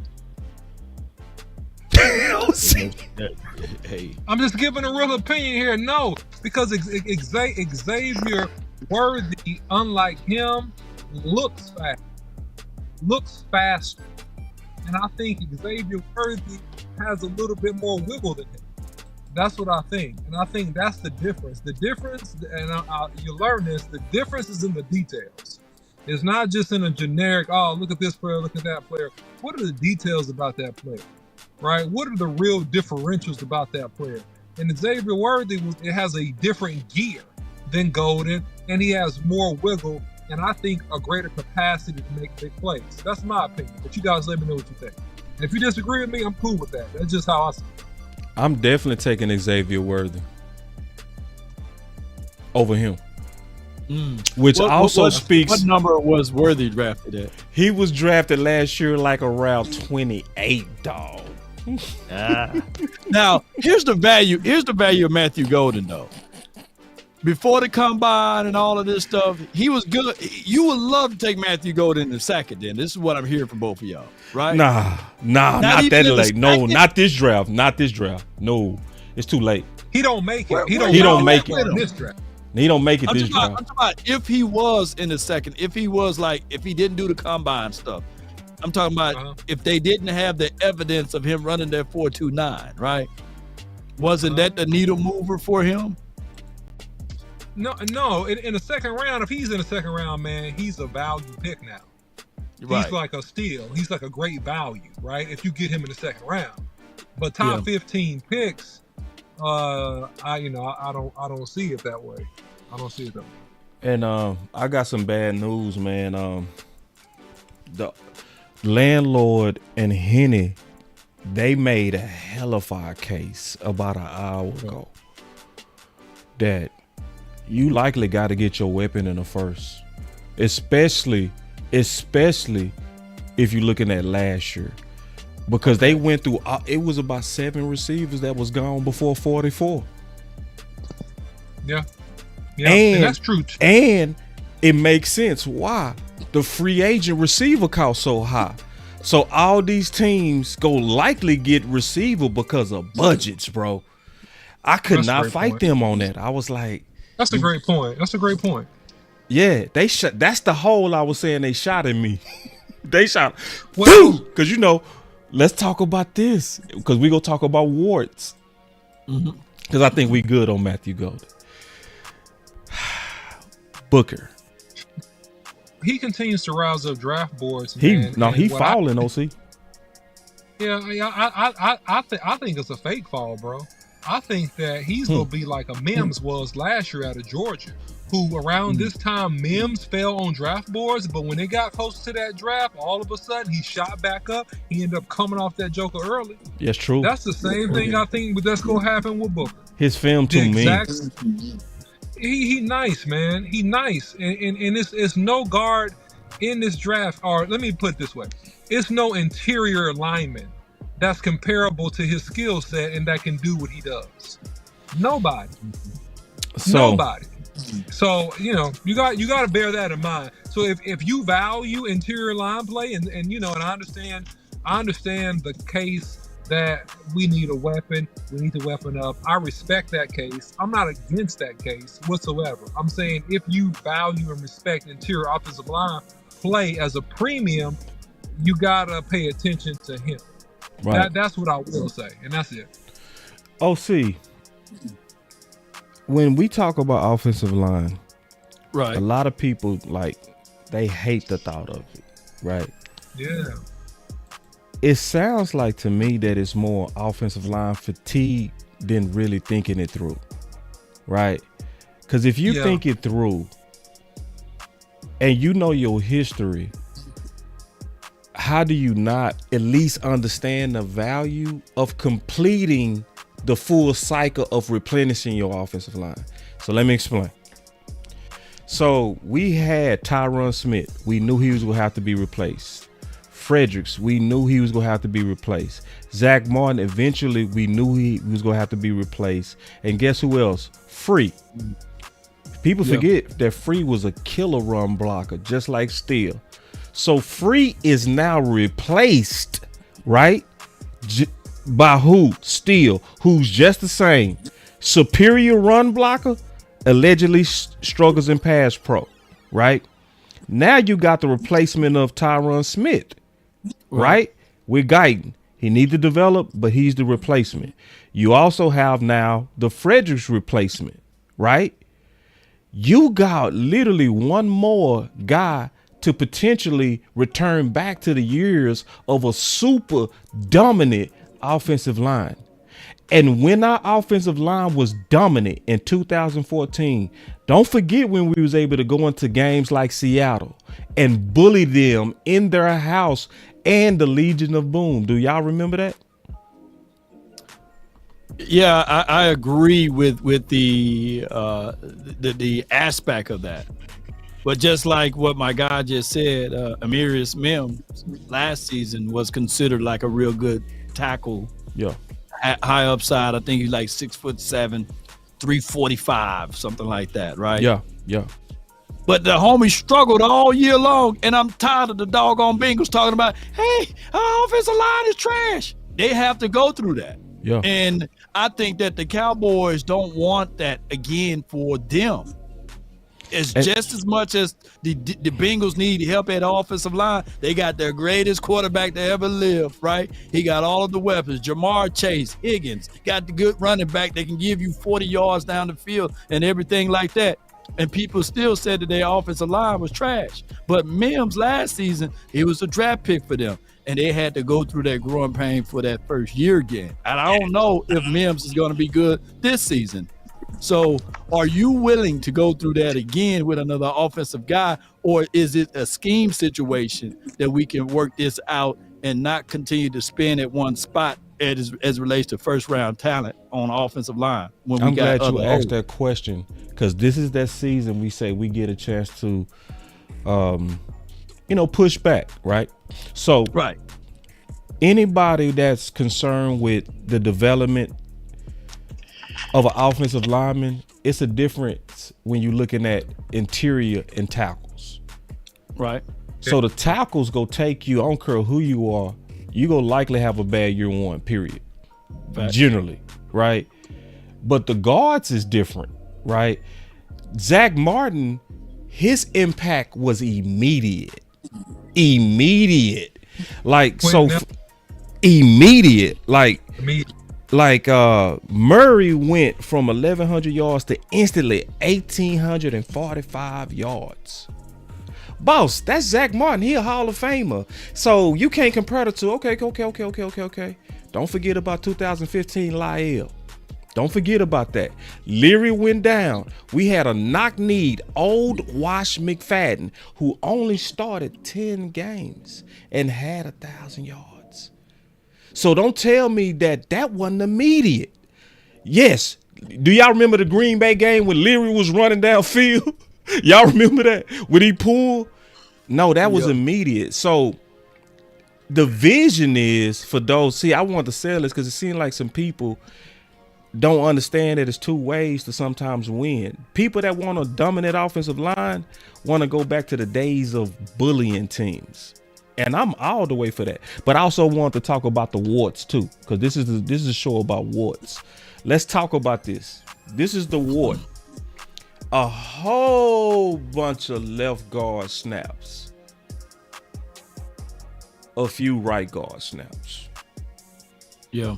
Hey. I'm just giving a real opinion here. No, because Xavier Worthy, unlike him, looks faster. And I think Xavier Worthy has a little bit more wiggle than him. That's what I think. And I think that's the difference. The difference, and you learn this, the difference is in the details. It's not just in a generic, oh, look at this player, look at that player. What are the details about that player, right? What are the real differentials about that player? And Xavier Worthy, it has a different gear than Golden, and he has more wiggle, and I think a greater capacity to make big plays. That's my opinion, but you guys let me know what you think. And if you disagree with me, I'm cool with that. That's just how I see it. I'm definitely taking Xavier Worthy over him. Which also speaks. What number was Worthy drafted at? He was drafted last year like around 28, dog. Now, here's the value. Here's the value of Matthew Golden, though. Before the combine and all of this stuff, he was good. You would love to take Matthew Golden in the second. Then this is what I'm hearing from both of y'all, right? Nah, not that late. No, not this draft. Not this draft. No, it's too late. He don't make it. He don't make it. This draft. He don't make it this draft. I'm talking about if he was in the second. If he was if he didn't do the combine stuff. I'm talking about if they didn't have the evidence of him running that 4.29, right? Wasn't that the needle mover for him? No. In the second round, if he's in the second round, man, he's a value pick now. Right. He's like a steal. He's like a great value, right? If you get him in the second round. But top 15 picks, I don't see it that way. I don't see it that way. And I got some bad news, man. The Landlord and Henny, they made a hell of a case about an hour ago that you likely got to get your weapon in the first, especially if you're looking at last year, because they went through. It was about 7 receivers that was gone before 44. Yeah, and that's true. And it makes sense why the free agent receiver cost so high. So all these teams go likely get receiver because of budgets, bro. I could not fight them on that. I was like, that's a great point. That's a great point. Yeah, they shot. That's the hole I was saying they shot at me. They shot. Well, because let's talk about this because we gonna talk about Warts. Because I think we good on Matthew Golden. Booker. He continues to rouse up draft boards. He fouling, OC. Yeah, I think it's a fake fall, bro. I think that he's gonna be like a Mims was last year out of Georgia, who around this time Mims fell on draft boards, but when they got close to that draft, all of a sudden he shot back up. He ended up coming off that joker early. Yes, true. That's the same thing I think that's gonna happen with Booker. His film too mean. He nice, man. He nice, and it's no guard in this draft. Or let me put it this way: it's no interior lineman that's comparable to his skill set and that can do what he does. Nobody. Nobody. So you got to bear that in mind. So if you value interior line play and I understand the case that we need a weapon, we need to weapon up. I respect that case. I'm not against that case whatsoever. I'm saying if you value and respect interior offensive line play as a premium, you gotta pay attention to him. Right. That's what I will say, and that's it. OC, when we talk about offensive line, right, a lot of people they hate the thought of it, right? Yeah. It sounds like to me that it's more offensive line fatigue than really thinking it through, right? Because if you think it through and you know your history, how do you not at least understand the value of completing the full cycle of replenishing your offensive line? So let me explain. So we had Tyron Smith. We knew he was going to have to be replaced. Fredericks, we knew he was going to have to be replaced. Zach Martin, eventually we knew he was going to have to be replaced. And guess who else? Free. People forget that Free was a killer run blocker, just like Steele. So Free is now replaced, right? By who? Steele, who's just the same. Superior run blocker, allegedly struggles in pass pro, right? Now you got the replacement of Tyron Smith. Right? We're guiding. He needs to develop, but he's the replacement. You also have now the Fredericks replacement, right? You got literally one more guy to potentially return back to the years of a super dominant offensive line. And when our offensive line was dominant in 2014, don't forget when we was able to go into games like Seattle and bully them in their house and the Legion of Boom. Do y'all remember that? Yeah, I agree with the aspect of that. But just like what my guy just said, Amarius Mims last season was considered like a real good tackle. Yeah. High upside. I think he's like 6'7", 345, something like that, right? Yeah. But the homie struggled all year long, and I'm tired of the doggone Bengals talking about, hey, our offensive line is trash. They have to go through that. Yeah. And I think that the Cowboys don't want that again for them. It's just as much as the Bengals need help at the offensive line. They got their greatest quarterback to ever live, right? He got all of the weapons. Jamar Chase, Higgins, got the good running back that can give you 40 yards down the field and everything like that. And people still said that their offensive line was trash. But Mims last season, he was a draft pick for them. And they had to go through that growing pain for that first year again. And I don't know if Mims is going to be good this season. So are you willing to go through that again with another offensive guy, or is it a scheme situation that we can work this out and not continue to spin at one spot as it relates to first round talent on offensive line? When I'm glad you asked that question, because this is that season we say we get a chance to, push back, right? So right. Anybody that's concerned with the development of an offensive lineman, it's a difference when you're looking at interior and tackles. Right. So the tackles go take you, I don't care who you are, you go likely have a bad year one, period. Fact. Generally, right? But the guards is different, right? Zach Martin, his impact was immediate. Like, so immediate. Like Murray went from 1,100 yards to instantly 1,845 yards. Boss, that's Zach Martin. He a Hall of Famer. So you can't compare the two. Okay. Don't forget about 2015 Lyle. Don't forget about that. Leary went down. We had a knock-kneed old Wash McFadden who only started 10 games and had 1,000 yards. So don't tell me that wasn't immediate. Yes. Do y'all remember the Green Bay game when Leary was running downfield? Y'all remember that? When he pulled? No, that was immediate. So the vision is for those. See, I want to sell this because it seems like some people don't understand that it's two ways to sometimes win. People that want a dominant offensive line want to go back to the days of bullying teams. And I'm all the way for that. But I also want to talk about the warts too, because this is a show about warts. Let's talk about this. This is the wart. A whole bunch of left guard snaps. A few right guard snaps. Yeah.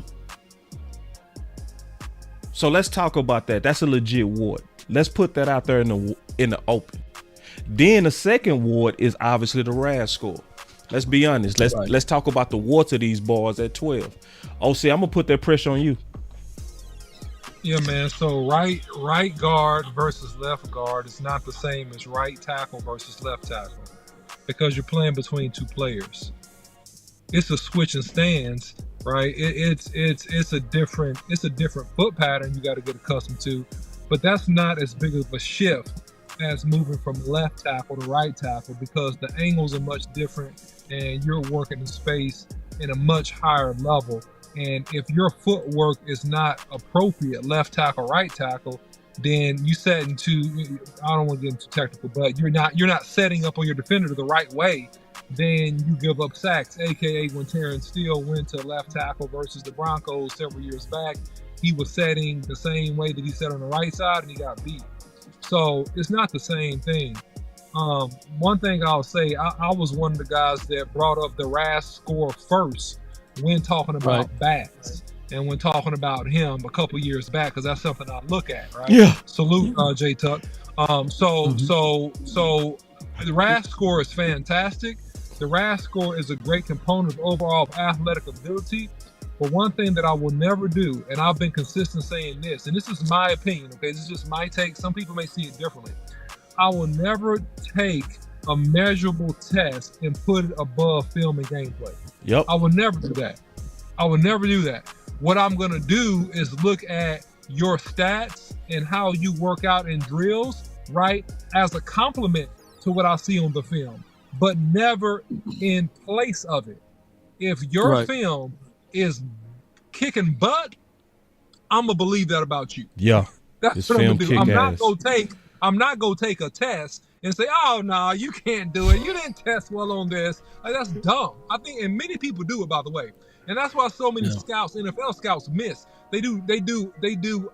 So let's talk about that. That's a legit wart. Let's put that out there in the open. Then the second wart is obviously the RAS score. Let's be honest. Let's talk about the warts of these bars at 12. OC, I'm gonna put that pressure on you. Yeah, man. So right guard versus left guard is not the same as right tackle versus left tackle because you're playing between two players. It's a switch and stands, right? It's a different foot pattern you got to get accustomed to, but that's not as big of a shift as moving from left tackle to right tackle because the angles are much different and you're working in space in a much higher level. And if your footwork is not appropriate, left tackle, right tackle, then you set into, I don't want to get into technical, but you're not setting up on your defender the right way, then you give up sacks, aka when Terrence Steele went to left tackle versus the Broncos several years back, he was setting the same way that he set on the right side and he got beat. So it's not the same thing. One thing I'll say, I was one of the guys that brought up the RAS score first when talking about backs and when talking about him a couple years back, because that's something I look at, right? Yeah. Salute, J Tuck. So the RAS score is fantastic. The RAS score is a great component of overall athletic ability. But one thing that I will never do, and I've been consistent saying this, and this is my opinion, okay? This is just my take. Some people may see it differently. I will never take a measurable test and put it above film and gameplay. Yep. I will never do that. I will never do that. What I'm going to do is look at your stats and how you work out in drills, right, as a complement to what I see on the film, but never in place of it. If your film is kicking butt, I'm going to believe that about you. Yeah. That's what I'm going to do. I'm not going to take a test and say, oh, no, you can't do it. You didn't test well on this. Like, that's dumb. I think, and many people do it, by the way. And that's why so many scouts, NFL scouts, miss. They do,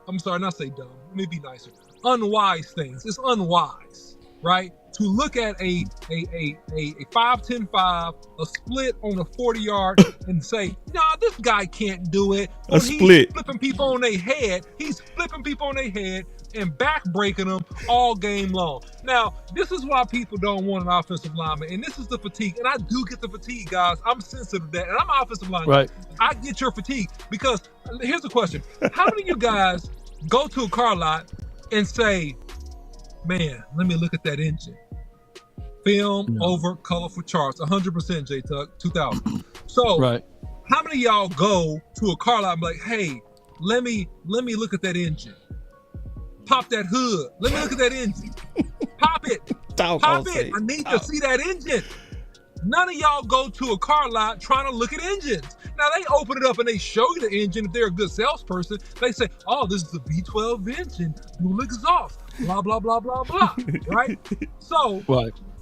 I'm sorry, not say dumb. Let me be nicer. Unwise things. It's unwise, right? To look at a 5-10-5, a split on a 40-yard and say, nah, this guy can't do it. A split. He's flipping people on their head. He's flipping people on their head and back breaking them all game long. Now, this is why people don't want an offensive lineman, and this is the fatigue. And I do get the fatigue, guys. I'm sensitive to that, and I'm an offensive lineman. Right. I get your fatigue because here's the question: how many of you guys go to a car lot and say, "Man, let me look at that engine"? Film over colorful charts, 100%. J Tuck, 2000. So, how many of y'all go to a car lot and be like, "Hey, let me look at that engine"? Pop that hood. Let me look at that engine. Pop it. Pop it. I need to see that engine. None of y'all go to a car lot trying to look at engines. Now, they open it up and they show you the engine. If they're a good salesperson, they say, oh, this is a V12 engine, dual exhaust, blah, blah, blah, blah, blah, right? So,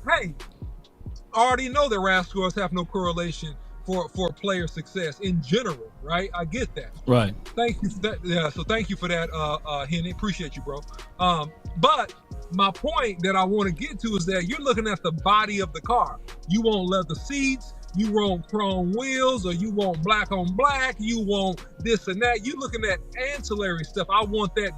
hey, already know that RAS scores have no correlation for player success in general, right? I get that. Right. Thank you for that. Yeah, so thank you for that, Henny. Appreciate you, bro. But my point that I want to get to is that you're looking at the body of the car. You want leather seats, you want chrome wheels, or you want black on black, you want this and that. You're looking at ancillary stuff. I want that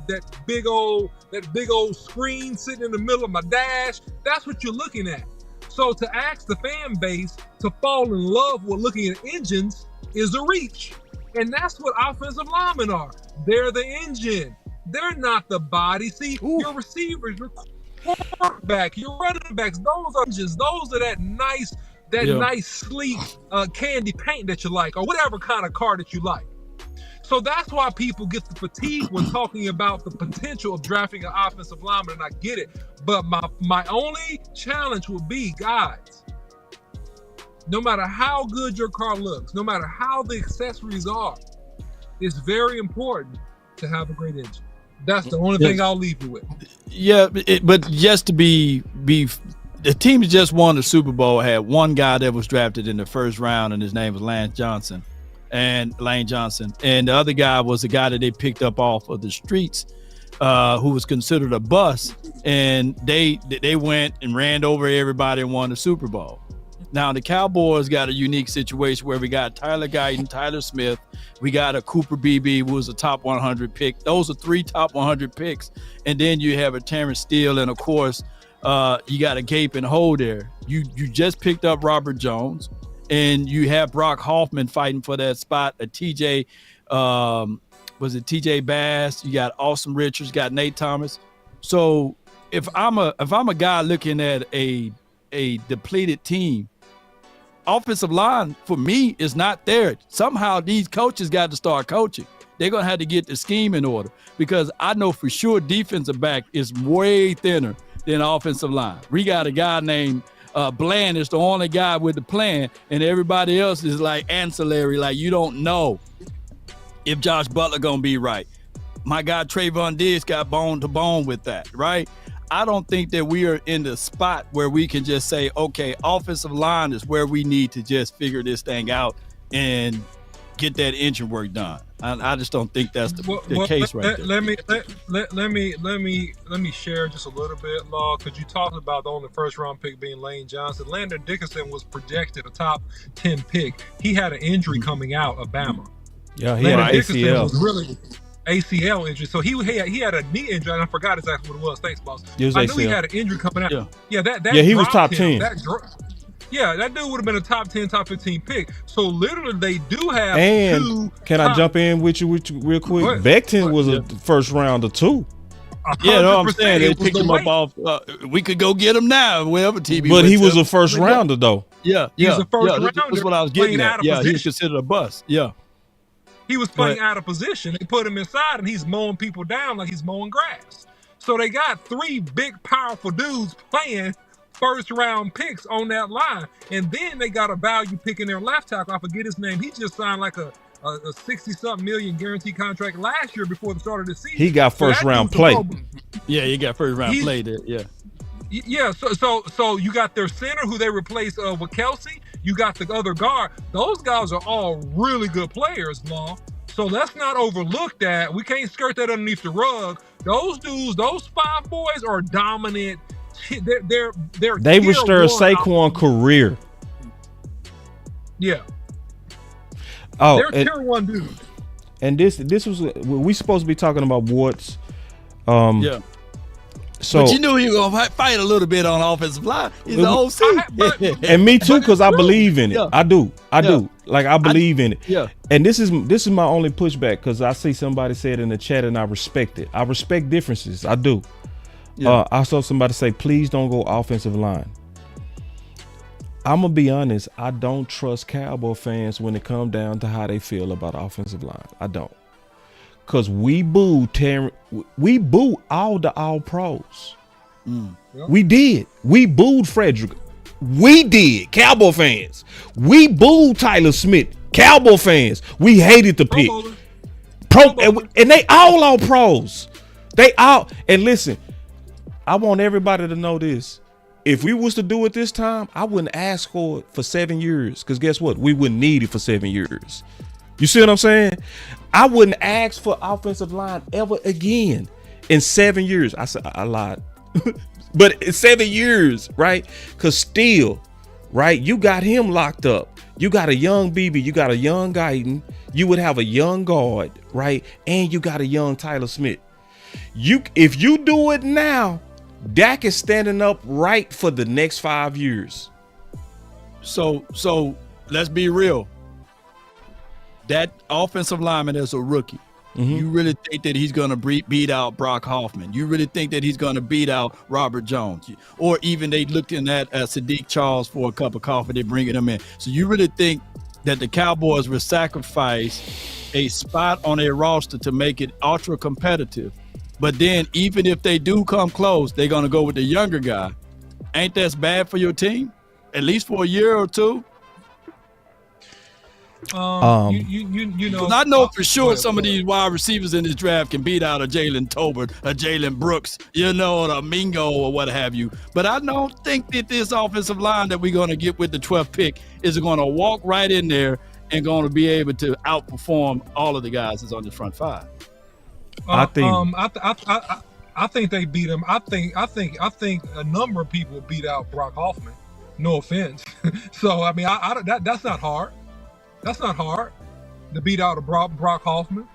big old screen sitting in the middle of my dash. That's what you're looking at. So to ask the fan base to fall in love with looking at engines is a reach. And that's what offensive linemen are. They're the engine. They're not the body. See, your receivers, your quarterback, your running backs, those are engines. Those are that nice, sleek candy paint that you like, or whatever kind of car that you like. So that's why people get the fatigue when talking about the potential of drafting an offensive lineman, and I get it. But my only challenge would be, guys, no matter how good your car looks, no matter how the accessories are, it's very important to have a great engine. That's the only thing I'll leave you with. Yeah, but just to be the team that just won the Super Bowl had one guy that was drafted in the first round, and his name was Lane Johnson. And the other guy was the guy that they picked up off of the streets, who was considered a bust, and they went and ran over everybody and won the Super Bowl. Now the Cowboys got a unique situation where we got Tyler Guyton, Tyler Smith, we got a Cooper Beebe, who was a top 100 pick. Those are 3 top 100 picks, and then you have a Terrence Steele, and of course you got a gaping hole there. You just picked up Robert Jones. And you have Brock Hoffman fighting for that spot. A TJ, was it TJ Bass? You got Austin Richards, got Nate Thomas. So if I'm a guy looking at a depleted team, offensive line for me is not there. Somehow these coaches got to start coaching. They're gonna have to get the scheme in order, because I know for sure defensive back is way thinner than offensive line. We got a guy named Bland is the only guy with the plan, and everybody else is like ancillary, like you don't know if Josh Butler gonna be right. My guy Trayvon Diggs got bone to bone with that, right? I don't think that we are in the spot where we can just say, okay, offensive line is where we need to just figure this thing out and get that engine work done. I just don't think that's the case right there. Let me share just a little bit, Law, because you talked about the only first round pick being Lane Johnson. Landon Dickerson was projected a top 10 pick. He had an injury coming out of Bama. Yeah, he had an ACL. Was really ACL injury. So he had a knee injury, and I forgot exactly what it was. Thanks, boss. I knew he had an injury coming out. Yeah, he was top 10. That dude would have been a top 10, top 15 pick. So literally, they do have two. Can I jump in with you real quick? Becton was a first rounder too. Yeah, no, I'm saying they picked him up off. We could go get him now, wherever TV. But he was a first rounder though. Yeah, he was a first rounder. That's what I was getting at. Yeah, he's considered a bust. Yeah, he was playing out of position. They put him inside, and he's mowing people down like he's mowing grass. So they got 3 big, powerful dudes playing first round picks on that line, and then they got a value pick in their left tackle. I forget his name. He just signed like a 60-something million guaranteed contract last year before the start of the season. He got first round play. Yeah, he got first round play there. Yeah. So you got their center who they replaced with Kelsey. You got the other guard. Those guys are all really good players, Law. So let's not overlook that. We can't skirt that underneath the rug. Those dudes, those 5 boys are dominant. They restored Saquon's career. Yeah. Oh, they're tier 1 dudes. And this was we supposed to be talking about Warts. Yeah. So, but you knew he was gonna fight a little bit on offensive line. He's the OC. And me too, because I believe in it. Yeah. I do. Like I believe in it. Yeah. And this is my only pushback, because I see somebody say it in the chat and I respect it. I respect differences. I do. Yeah. I saw somebody say, please don't go offensive line. I'm going to be honest. I don't trust Cowboy fans when it comes down to how they feel about offensive line. I don't. Because we booed all the all-pros. Yep. We did. We booed Frederick. We did. Cowboy fans. We booed Tyler Smith. Cowboy fans. We hated the pick. And they all pros. They all. And listen, I want everybody to know this. if we was to do it this time, I wouldn't ask for it for 7 years. Because guess what? We wouldn't need it for 7 years. You see what I'm saying? I wouldn't ask for offensive line ever again in 7 years. I lied. But in 7 years, right? Because still, right, you got him locked up. You got a young BB. You got a young Guyton. You would have a young guard, right? And you got a young Tyler Smith. If you do it now, Dak is standing up right for the next 5 years. So let's be real. That offensive lineman is a rookie. You really think that he's going to beat out Brock Hoffman? You really think that he's going to beat out Robert Jones? Or even they looked in at Sadiq Charles for a cup of coffee, they're bringing him in. So you really think that the Cowboys will sacrifice a spot on a roster to make it ultra competitive? But then even if they do come close, they're going to go with the younger guy. Ain't that bad for your team? At least for a year or two? You know, I know for sure some of these wide receivers in this draft can beat out a Jalen Tolbert, a Jalen Brooks, or a Mingo or what have you. But I don't think that this offensive line that we're going to get with the 12th pick is going to walk right in there and going to be able to outperform all of the guys that's on the front five. I think they beat him. I think a number of people beat out Brock Hoffman. No offense. So I mean, that's not hard. That's not hard to beat out a Brock Hoffman.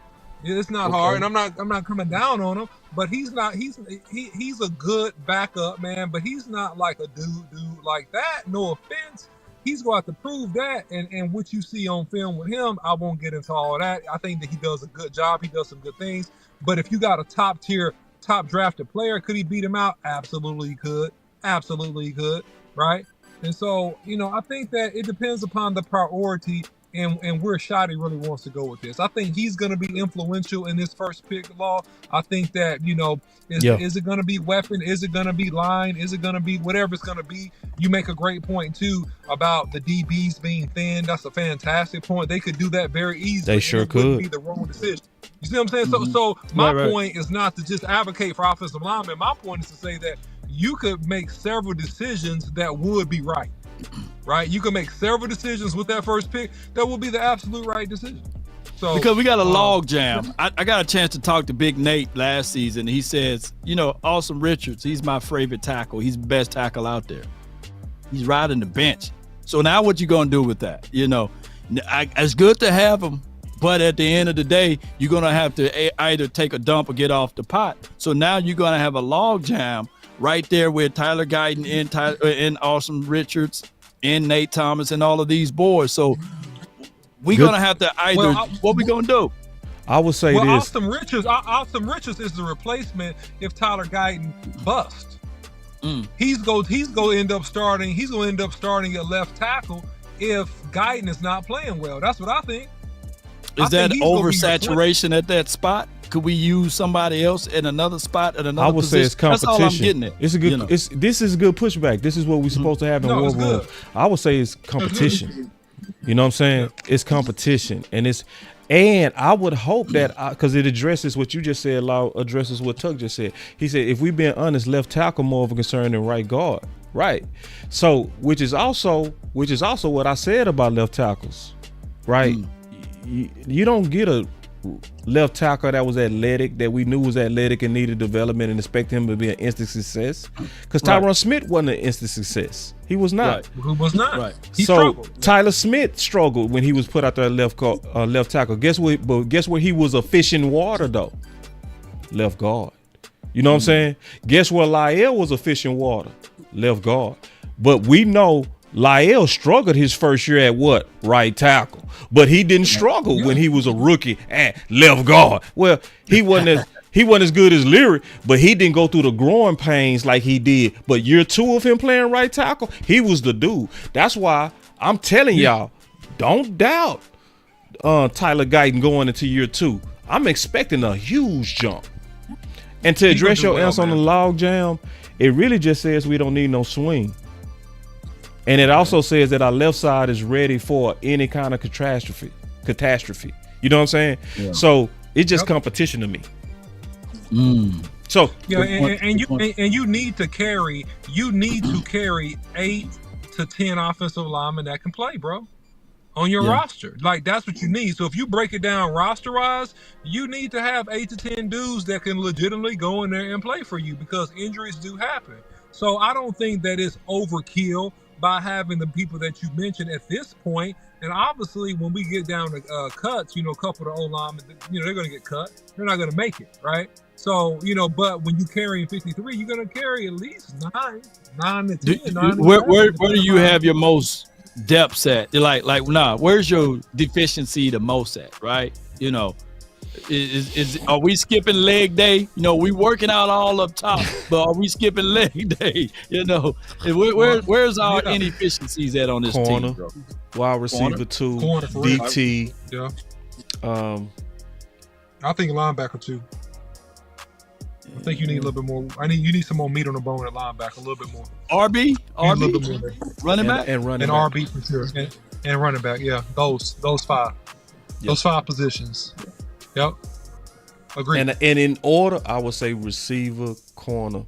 It's not hard, and I'm not coming down on him. But he's a good backup, man. But he's not like a dude like that. No offense. He's going to have to prove that, and what you see on film with him, I won't get into all of that. I think that he does a good job. He does some good things. But if you got a top drafted player, could he beat him out? Absolutely he could. Absolutely he could, right? And so, I think that it depends upon the priority and where Shotty really wants to go with this. I think he's going to be influential in this first pick law. I think that, is it going to be weapon? Is it going to be line? Is it going to be whatever it's going to be? You make a great point, too, about the DBs being thin. That's a fantastic point. They could do that very easily. They sure could. It wouldn't be the wrong decision. You see what I'm saying? So my point is not to just advocate for offensive linemen. My point is to say that you could make several decisions that would be right. Right? You can make several decisions with that first pick that will be the absolute right decision. So because we got a log jam. I got a chance to talk to Big Nate last season. He says, Awesome Richards, he's my favorite tackle. He's the best tackle out there. He's riding the bench. So now what you going to do with that? It's good to have him, but at the end of the day, you're going to have to either take a dump or get off the pot. So now you're going to have a log jam right there with Tyler Guyton and Awesome Richards and Nate Thomas and all of these boys. So we're going to have to what we going to do? I would say this. Awesome Richards is the replacement if Tyler Guyton busts. He's going to end up starting at left tackle if Guyton is not playing well. That's what I think. Is that oversaturation at that spot? Could we use somebody else in another spot at another position? Say it's competition. That's all I'm getting at. It's a good. This is a good pushback. This is what we're supposed to have in War Room. I would say it's competition. You know what I'm saying? It's competition, and I would hope that because it addresses what you just said, addresses what Tuck just said. He said, if we've been honest, left tackle more of a concern than right guard, right? So, which is also what I said about left tackles, right? You don't get a left tackle that was athletic, that we knew was athletic and needed development, and expect him to be an instant success. Because Tyron Smith wasn't an instant success. He was not. He was not. Right. He so struggled. Tyler Smith struggled when he was put out there left tackle. Guess what? But guess where he was a fish in water though? Left guard. You know what I'm saying? Guess where Lyle was a fish in water? Left guard. But we know Lyle struggled his first year at what? Right tackle. But he didn't struggle when he was a rookie at left guard. Well, he wasn't as good as Leary, but he didn't go through the growing pains like he did. But year 2 of him playing right tackle, he was the dude. That's why I'm telling y'all, don't doubt Tyler Guyton going into year 2. I'm expecting a huge jump. And to address your answer on the log jam, it really just says we don't need no swing. And it also says that our left side is ready for any kind of catastrophe. You know what I'm saying? Yeah. So it's just competition to me. So and you need to carry 8 to 10 offensive linemen that can play, bro, on your roster. Like, that's what you need. So if you break it down roster wise, you need to have 8 to 10 dudes that can legitimately go in there and play for you, because injuries do happen. So I don't think that it's overkill by having the people that you mentioned at this point. And obviously, when we get down to cuts, a couple of the old linemen, they're going to get cut. They're not going to make it, right? So, but when you carry 53, you're going to carry at least 9 to 10. Where do you have your most depths at? Where's your deficiency the most at, right? Are we skipping leg day? We working out all up top, but are we skipping leg day? Where's our inefficiencies at on this team, bro? Wide receiver 2, DT. Yeah. I think linebacker 2. I think you need a little bit more. You need some more meat on the bone at linebacker, a little bit more. RB, a little bit more running back, and running and back. RB for sure, and running back. Yeah, those 5, those 5 positions. Yep. Agreed. And in order, I would say receiver, corner,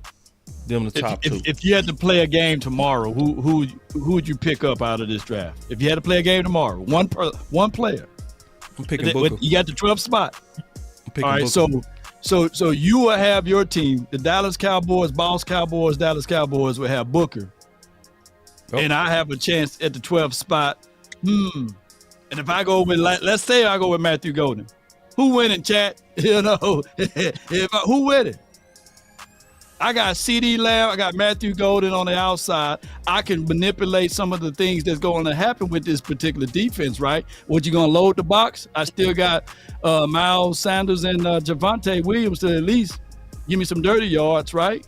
them the top 2. If you had to play a game tomorrow, who would you pick up out of this draft? If you had to play a game tomorrow, one player. I'm picking Booker. You got the 12th spot. I'm picking all right, Booker. So you will have your team, the Dallas Cowboys, Boss Cowboys, Dallas Cowboys will have Booker. And I have a chance at the 12th spot. And if I go with, let's say I go with Matthew Golden. Who winning, chat? Who winning? I got CeeDee Lamb. I got Matthew Golden on the outside. I can manipulate some of the things that's going to happen with this particular defense, right? What, you going to load the box? I still got Miles Sanders and Javonte Williams to at least give me some dirty yards, right?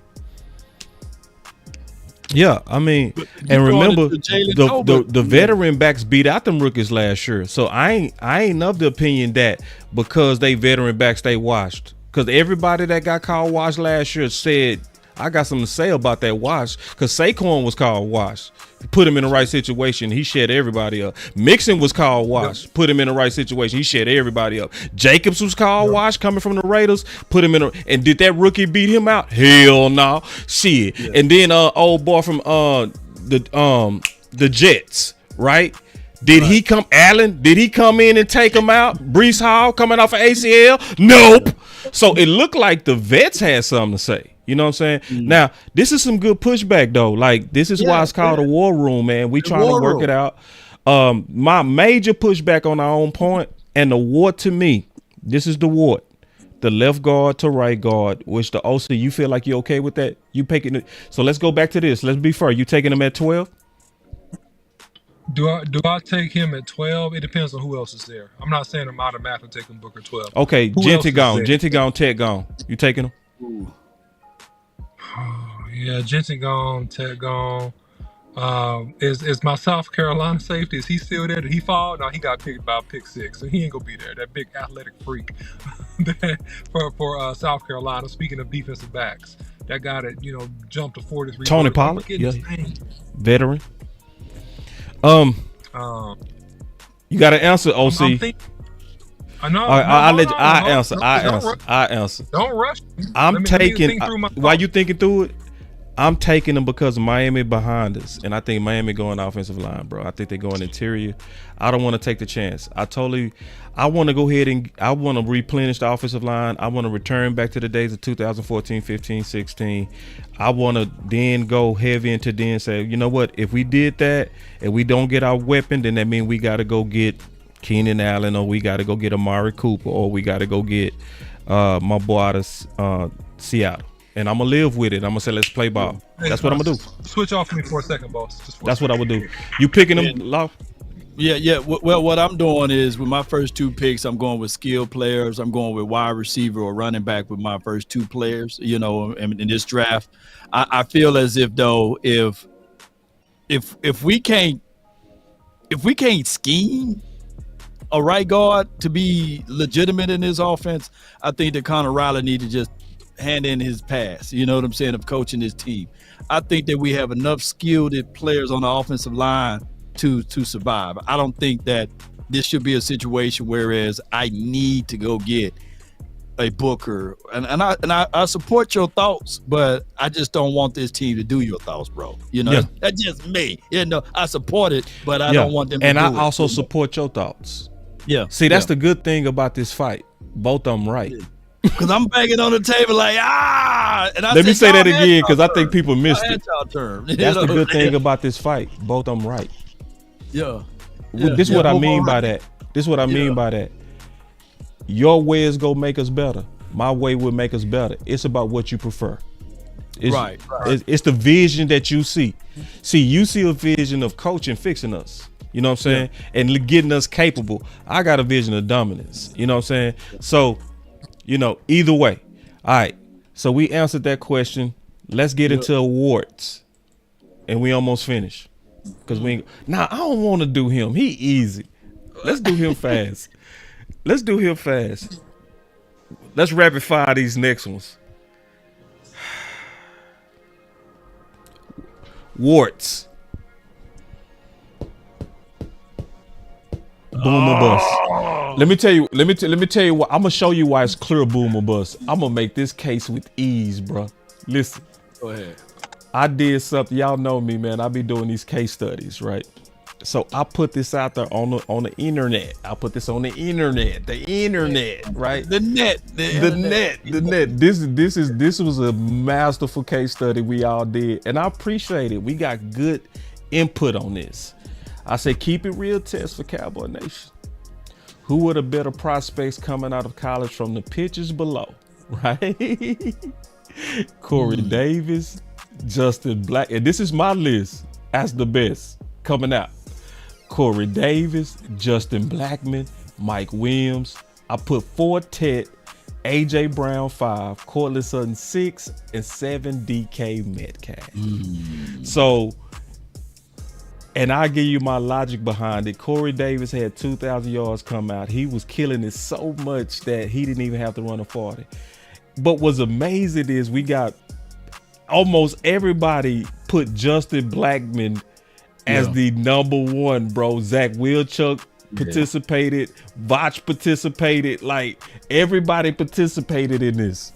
Yeah, I mean, and remember, the veteran backs beat out them rookies last year. So I ain't of the opinion that because they veteran backs they washed. Because everybody that got called wash last year said, I got something to say about that wash. Because Saquon was called wash. Put him in the right situation, he shed everybody up. Mixon was called wash. Put him in the right situation, he shed everybody up. Jacobs was called wash coming from the Raiders. Put him in and did that rookie beat him out? Hell no. Shit. Yeah. And then old boy from the Jets, right? Did he come, Allen? Did he come in and take him out? Breece Hall coming off of ACL? Nope. So it looked like the vets had something to say. You know what I'm saying? Now, this is some good pushback, though. Like, this is why it's called a war room, man. We trying to work it out. My major pushback on our own point, and the wart to me, this is the wart. The left guard to right guard, which the OC, you feel like you're okay with that? You picking it. So let's go back to this. Let's be fair. You taking him at 12? Do I take him at 12? It depends on who else is there. I'm not saying I'm automatically taking Booker 12. Okay, Genty gone, Ted gone. You taking him? Ooh. Yeah, Jensen gone, Ted gone. Is my South Carolina safety? Is he still there? Did he fall? No, he got picked by pick 6, so he ain't gonna be there. That big athletic freak for South Carolina. Speaking of defensive backs, that guy that jumped to 43. Tony Pollard, veteran. You got to answer, OC. I answer. Don't rush. I'm taking. While you thinking through it, I'm taking them because Miami behind us, and I think Miami going offensive line, bro. I think they're going interior. I don't want to take the chance. I want to go ahead and I want to replenish the offensive line. I want to return back to the days of 2014, 15, 16. I want to then go heavy into then say, you know what? If we did that and we don't get our weapon, then that means we got to go get Keenan Allen, or we got to go get Amari Cooper, or we got to go get my boy out of Seattle. And I'm going to live with it. I'm going to say, let's play ball. That's what I'm going to do. Switch off me for a second, boss. That's what I would do. You picking them, Law? Yeah. Well, what I'm doing is with my first 2 picks, I'm going with skilled players. I'm going with wide receiver or running back with my first 2 players, in this draft. I feel as if, though, if we can't scheme a right guard to be legitimate in this offense, I think that Connor Riley need to just hand in his pass, you know what I'm saying, of coaching his team. I think that we have enough skilled players on the offensive line to survive. I don't think that this should be a situation whereas I need to go get a Booker, and I support your thoughts, but I just don't want this team to do your thoughts, bro. That's just me. I support it, but I don't want them to do it. And I also support your thoughts. Yeah. See, that's the good thing about this fight. Both of them right. Because I'm banging on the table like, and let me say that again, because I think people missed it. That's the good thing about this fight. Both of them right. Yeah. This is what I mean by that. This is what I mean by that. Your way is gonna make us better. My way will make us better. It's about what you prefer. Right. It's the vision that you see. See, you see a vision of coaching fixing us. You know what I'm saying? And getting us capable. I got a vision of dominance. You know what I'm saying? So, either way. All right. So we answered that question. Let's get into awards. And we almost finished. Because I don't want to do him. He easy. Let's do him fast. Let's rapid fire these next ones. Warts. Boom or bust. Let me tell you what. I'm gonna show you why it's clear boom or bust. I'm gonna make this case with ease, bro. Listen. Go ahead. I did something. Y'all know me, man. I be doing these case studies, right? So I put this out there on the internet. I put this on the internet. The internet, right? The net. This was a masterful case study we all did, and I appreciate it. We got good input on this. I say keep it real test for Cowboy Nation. Who were the better prospects coming out of college from the pitchers below, right? Corey Davis, Justin Black, and this is my list as the best coming out. Corey Davis, Justin Blackmon, Mike Williams. I put 4 Tet, AJ Brown 5, Cortland Sutton 6, and 7 DK Metcalf. So, and I'll give you my logic behind it. Corey Davis had 2,000 yards come out. He was killing it so much that he didn't even have to run a 40. But what's amazing is we got almost everybody put Justin Blackmon as the number one, bro. Zach Wilchuk participated. Vach participated. Like, everybody participated in this.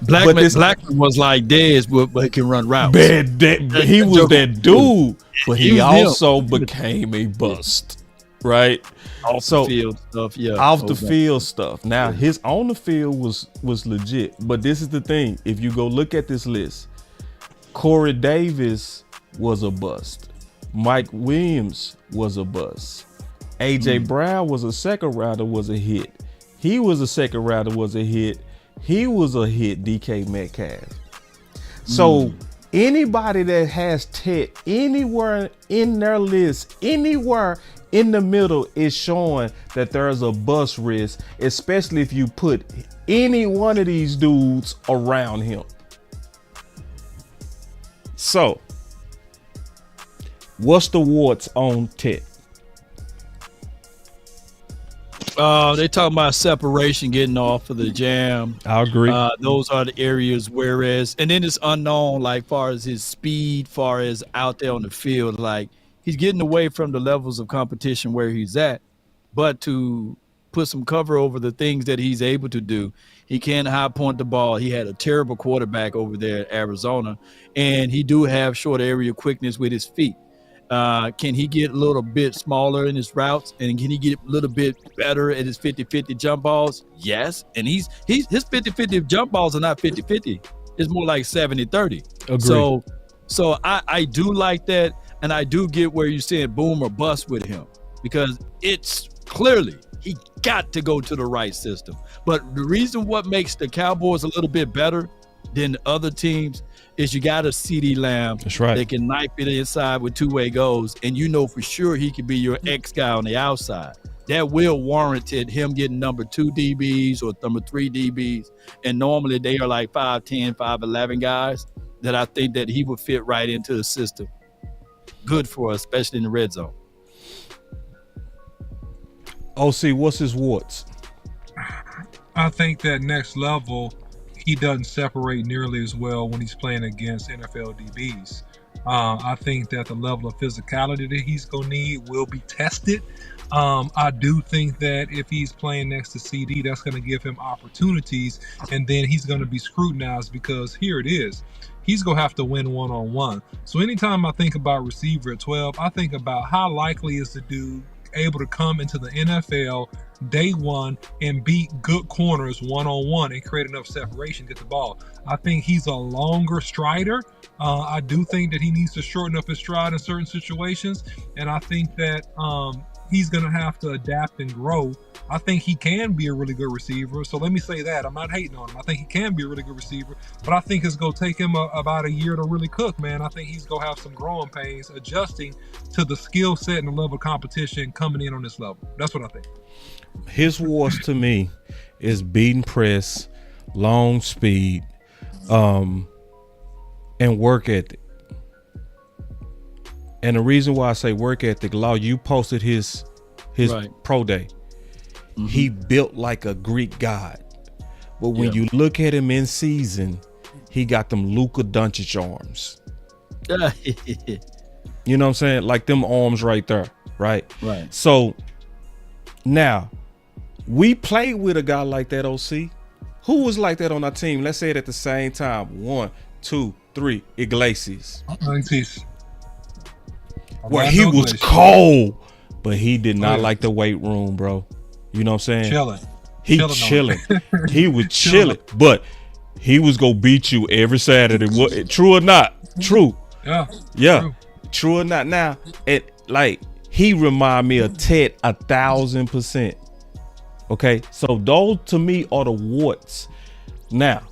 Blackmon was like Dez, but he can run routes. He was that dude, but he also became a bust, right? Off the field stuff, Off the field stuff. Now, his on the field was legit, but this is the thing. If you go look at this list, Corey Davis was a bust. Mike Williams was a bust. AJ Brown was a second rounder, was a hit. He was a second rounder, was a hit. He was a hit, DK Metcalf. So anybody that has Tet anywhere in their list, anywhere in the middle, is showing that there's a bust risk, especially if you put any one of these dudes around him. So, what's the warts on Tet? They talking about separation, getting off of the jam. I agree. Those are the areas. Whereas, and then it's unknown, like far as his speed, far as out there on the field, like he's getting away from the levels of competition where he's at. But to put some cover over the things that he's able to do, he can high point the ball. He had a terrible quarterback over there at Arizona, and he do have short area quickness with his feet. Can he get a little bit smaller in his routes, and can he get a little bit better at his 50-50 jump balls? Yes. And his 50-50 jump balls are not 50-50. It's more like 70-30. Agreed. So I do like that, and I do get where you're saying boom or bust with him, because it's clearly he got to go to the right system. But the reason what makes the Cowboys a little bit better than the other teams is you got a CeeDee Lamb. That's right. They can knife it inside with two-way goals, and you know for sure he could be your X guy on the outside. That will warrant him getting number 2 DBs or number 3 DBs, and normally they are like 5'10", 5'11" guys that I think that he would fit right into the system. Good for us, especially in the red zone. OC, what's his warts? I think that next level, he doesn't separate nearly as well when he's playing against NFL DBs. I think that the level of physicality that he's going to need will be tested. I do think that if he's playing next to CD, that's going to give him opportunities, and then he's going to be scrutinized because here it is. He's going to have to win one-on-one. So anytime I think about receiver at 12, I think about how likely is the dude able to come into the NFL day one and beat good corners one-on-one and create enough separation to get the ball. I think he's a longer strider. I do think that he needs to shorten up his stride in certain situations, and I think that he's going to have to adapt and grow. I think he can be a really good receiver. So let me say that. I'm not hating on him. I think he can be a really good receiver, but I think it's going to take him about a year to really cook, man. I think he's going to have some growing pains adjusting to the skill set and the level of competition coming in on this level. That's what I think. His warts to me is beating press, long speed, and work ethic. And the reason why I say work ethic, Law, you posted his right. Pro day. Mm-hmm. He built like a Greek god. But when you look at him in season, he got them Luka Doncic arms. You know what I'm saying? Like them arms right there, right? Right. So now, we played with a guy like that, OC. Who was like that on our team? Let's say it at the same time. 1, 2, 3, Iglesias. Where he was cold, but he did not like the weight room, bro. You know what I'm saying? Chilling. He chilling. He was chilling, but he was gonna beat you every Saturday. What? True or not? True. Yeah. True or not? Now, he remind me of Ted 1,000%. Okay, so those to me are the warts. Now,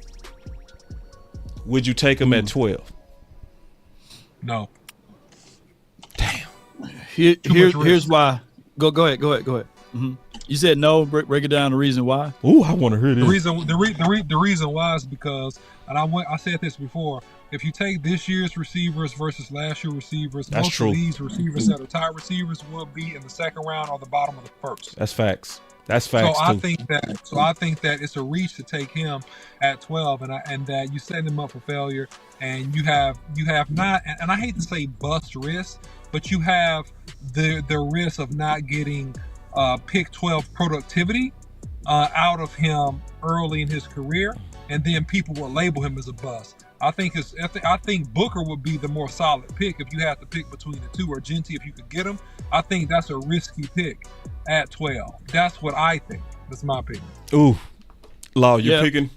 would you take him at 12? No. Damn. Here's why. Go ahead. Mm-hmm. You said no. Break it down. The reason why. Ooh, I want to hear this. The reason why is because, and I said this before. If you take this year's receivers versus last year's receivers, that's most true. of these receivers that are top receivers will be in the second round or the bottom of the first. That's facts. That's facts. So I think that it's a reach to take him at 12, and that you set him up for failure, and you have not, and I hate to say bust risk, but you have the risk of not getting pick 12 productivity out of him early in his career, and then people will label him as a bust. I think Booker would be the more solid pick if you had to pick between the two, or Genty if you could get him. I think that's a risky pick at 12. That's what I think. That's my opinion. Ooh, Law, you picking?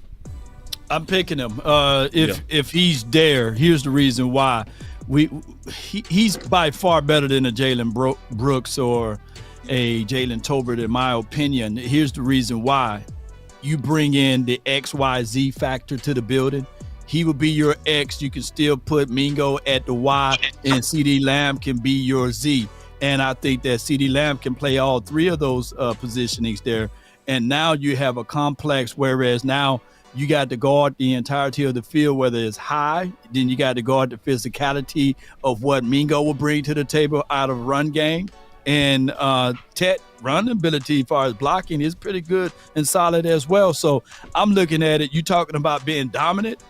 I'm picking him. If he's there, here's the reason why. He's by far better than a Jalen Brooks or a Jalen Tolbert, in my opinion. Here's the reason why. You bring in the XYZ factor to the building. He will be your X. You can still put Mingo at the Y, and CeeDee Lamb can be your Z. And I think that CeeDee Lamb can play all three of those positionings there. And now you have a complex, whereas now you got to guard the entirety of the field, whether it's high, then you got to guard the physicality of what Mingo will bring to the table out of run game. And Ted run ability as far as blocking is pretty good and solid as well. So I'm looking at it. You talking about being dominant.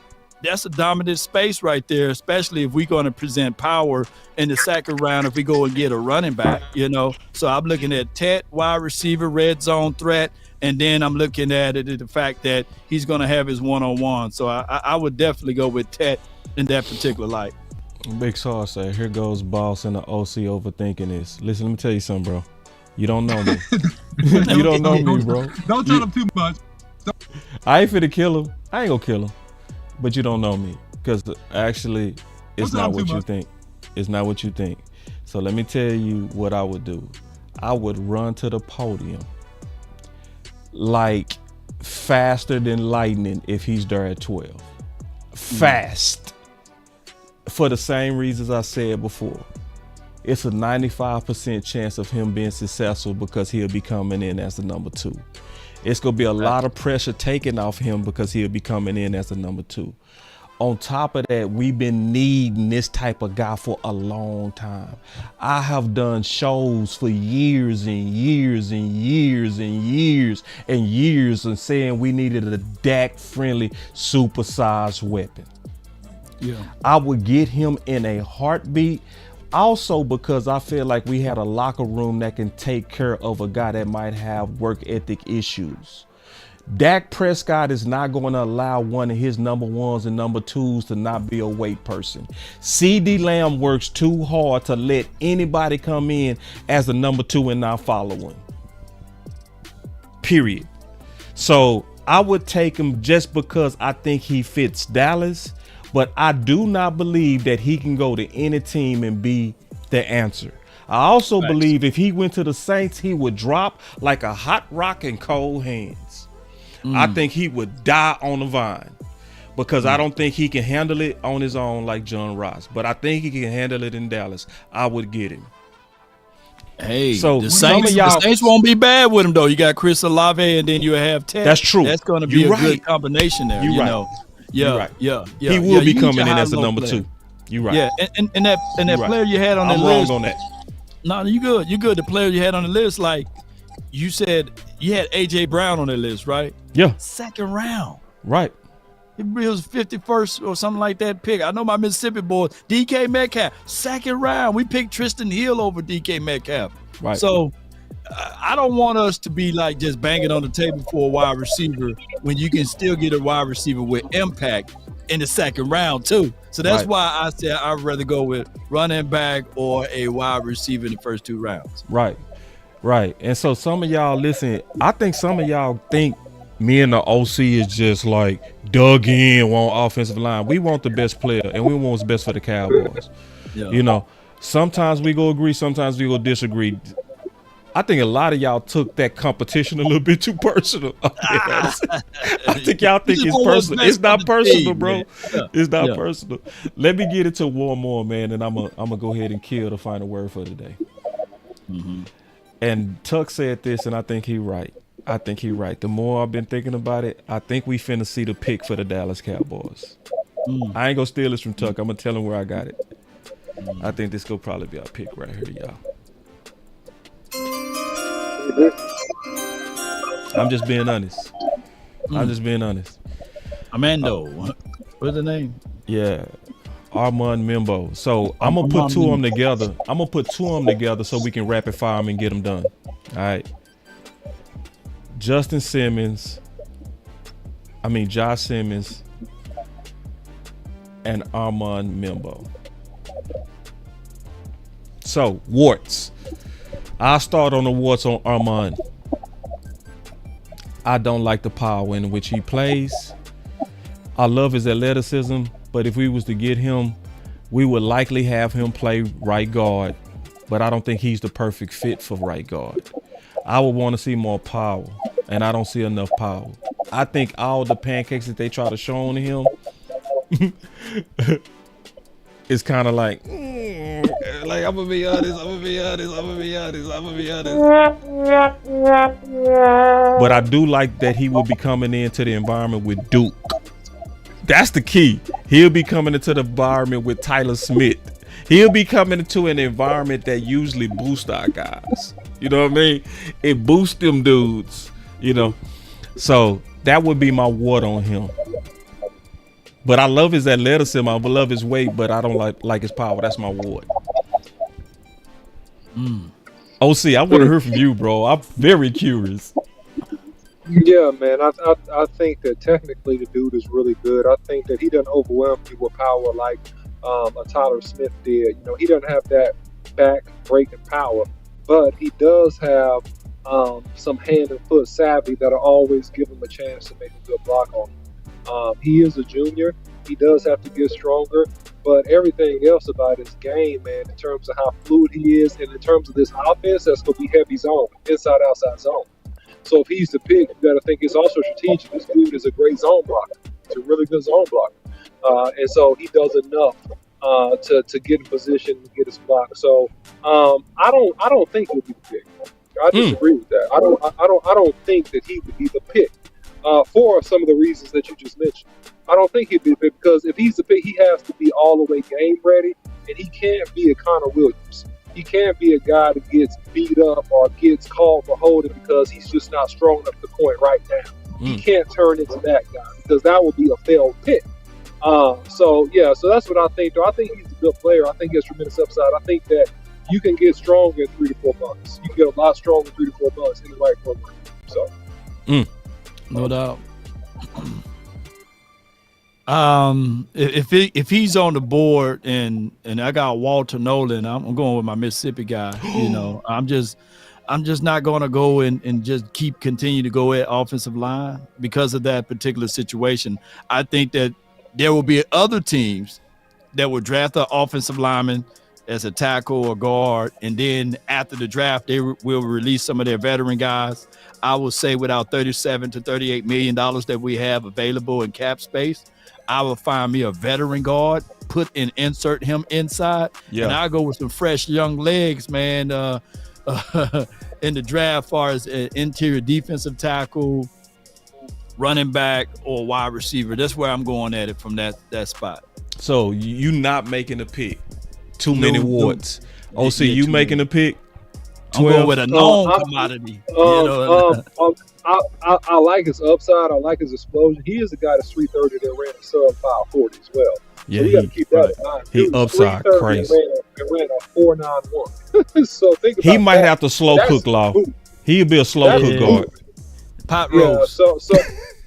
That's a dominant space right there, especially if we're going to present power in the second round if we go and get a running back, you know. So I'm looking at Ted, wide receiver, red zone threat, and then I'm looking at it the fact that he's going to have his one-on-one. So I would definitely go with Ted in that particular light. Big Sauce said, here goes Boss and the OC overthinking this. Listen, let me tell you something, bro. You don't know me. You don't know me, bro. Don't tell him too much. I ain't finna kill him. I ain't gonna kill him. But you don't know me, because actually it's not what you think. It's not what you think. So let me tell you what I would do. I would run to the podium like faster than lightning if he's there at 12. Fast. For the same reasons I said before. It's a 95% chance of him being successful because he'll be coming in as the number 2. It's going to be a lot of pressure taken off him because he'll be coming in as the number 2. On top of that, we've been needing this type of guy for a long time. I have done shows for years and years and years and years and years and saying we needed a Dak-friendly, supersized weapon. Yeah, I would get him in a heartbeat. Also because I feel like we had a locker room that can take care of a guy that might have work ethic issues. Dak Prescott is not going to allow one of his number ones and number twos to not be a weight person. CD Lamb works too hard to let anybody come in as a number two and not following. Period. So I would take him just because I think he fits Dallas, but I do not believe that he can go to any team and be the answer. I also believe if he went to the Saints, he would drop like a hot rock in cold hands. I think he would die on the vine because I don't think he can handle it on his own like John Ross, but I think he can handle it in Dallas. I would get him. Hey, so the Saints won't be bad with him though. You got Chris Olave and then you have Ted. That's true. That's going to be a good combination there. You know. Yeah, yeah. He will be coming in as a number two. You're right. Yeah, and that player you had on the list. I'm wrong on that. No, you good. You good. The player you had on the list, like you said, you had AJ Brown on the list, right? Yeah. Second round. Right. It was 51st or something like that pick. I know my Mississippi boys, DK Metcalf, second round. We picked Tristan Hill over DK Metcalf. Right. So I don't want us to be like just banging on the table for a wide receiver when you can still get a wide receiver with impact in the second round too. So that's why I said I'd rather go with running back or a wide receiver in the first two rounds. Right. Right. And so some of y'all, listen, I think some of y'all think me and the OC is just like dug in on offensive line. We want the best player and we want what's best for the Cowboys. Yeah. You know, sometimes we go agree, sometimes we go disagree. I think a lot of y'all took that competition a little bit too personal. I think y'all think it's personal. It's not personal, bro. It's not personal. Let me get into one more, man, and I'm gonna go ahead and kill the final word for today. Mm-hmm. And Tuck said this, and I think he right. I think he right. The more I've been thinking about it, I think we finna see the pick for the Dallas Cowboys. I ain't gonna steal this from Tuck. I'm gonna tell him where I got it. I think this could probably be our pick right here, y'all. I'm just being honest. I'm just being honest. Amando. What's the name? Yeah. Armand Membo. So I'm gonna put two of them together. I'm gonna put two of them together so we can rapid fire them and get them done. All right. Josh Simmons and Armand Membo. So Warts. I'll start on the Warts on Armand. I don't like the power in which he plays. I love his athleticism, but if we was to get him, we would likely have him play right guard, but I don't think he's the perfect fit for right guard. I would want to see more power, and I don't see enough power. I think all the pancakes that they try to show on him is kind of like I'm gonna be honest. But I do like that he will be coming into the environment with Duke. That's the key. He'll be coming into the environment with Tyler Smith. He'll be coming into an environment that usually boosts our guys. You know what I mean? It boosts them dudes, you know. So that would be my ward on him. But I love his athleticism. I love his weight, but I don't like his power. That's my ward. OC, I want to hear from you, bro. I'm very curious. Yeah, man. I think that technically the dude is really good. I think that he doesn't overwhelm you with power like a Tyler Smith did. You know, he doesn't have that back breaking power, but he does have some hand and foot savvy that'll always give him a chance to make a good block on him. He is a junior. He does have to get stronger, but everything else about his game, man, in terms of how fluid he is, and in terms of this offense, that's going to be heavy zone, inside, outside zone. So if he's the pick, you got to think it's also strategic. This dude is a great zone blocker. He's a really good zone blocker, and so he does enough to get in position and get his block. So I don't think he'll be the pick. I disagree with that. I don't think that he would be the pick for some of the reasons that you just mentioned. I don't think he'd be the pick because if he's the pick, he has to be all the way game ready, and he can't be a Connor Williams. He can't be a guy that gets beat up or gets called for holding because he's just not strong enough to point right now. He can't turn into that guy because that would be a failed pick. So that's what I think. Though I think he's a good player. I think he has tremendous upside. I think that you can get strong in 3 to 4 months. You can get a lot stronger in 3 to 4 months in the right program. So, no doubt. If he's on the board and I got Walter Nolan, I'm going with my Mississippi guy. You know, I'm just not going to go and just continue to go at offensive line because of that particular situation. I think that there will be other teams that will draft an offensive lineman as a tackle or guard, and then after the draft, they will release some of their veteran guys. I would say without $37 to $38 million that we have available in cap space, I will find me a veteran guard, insert him inside, and I'll go with some fresh young legs, man, in the draft, as far as interior defensive tackle, running back, or wide receiver. That's where I'm going at it from that spot. So you not making a pick. Too many Warts. OC, you making a pick? 12? I'm going with a known commodity. I like his upside. I like his explosion. He is a guy that's 330 that ran a sub 540 as well. Yeah, so you got to keep that in mind. He upside crazy. And ran a 491. So think about he might have to slow cook Law. He'll be a slow cook guard. Pot roast.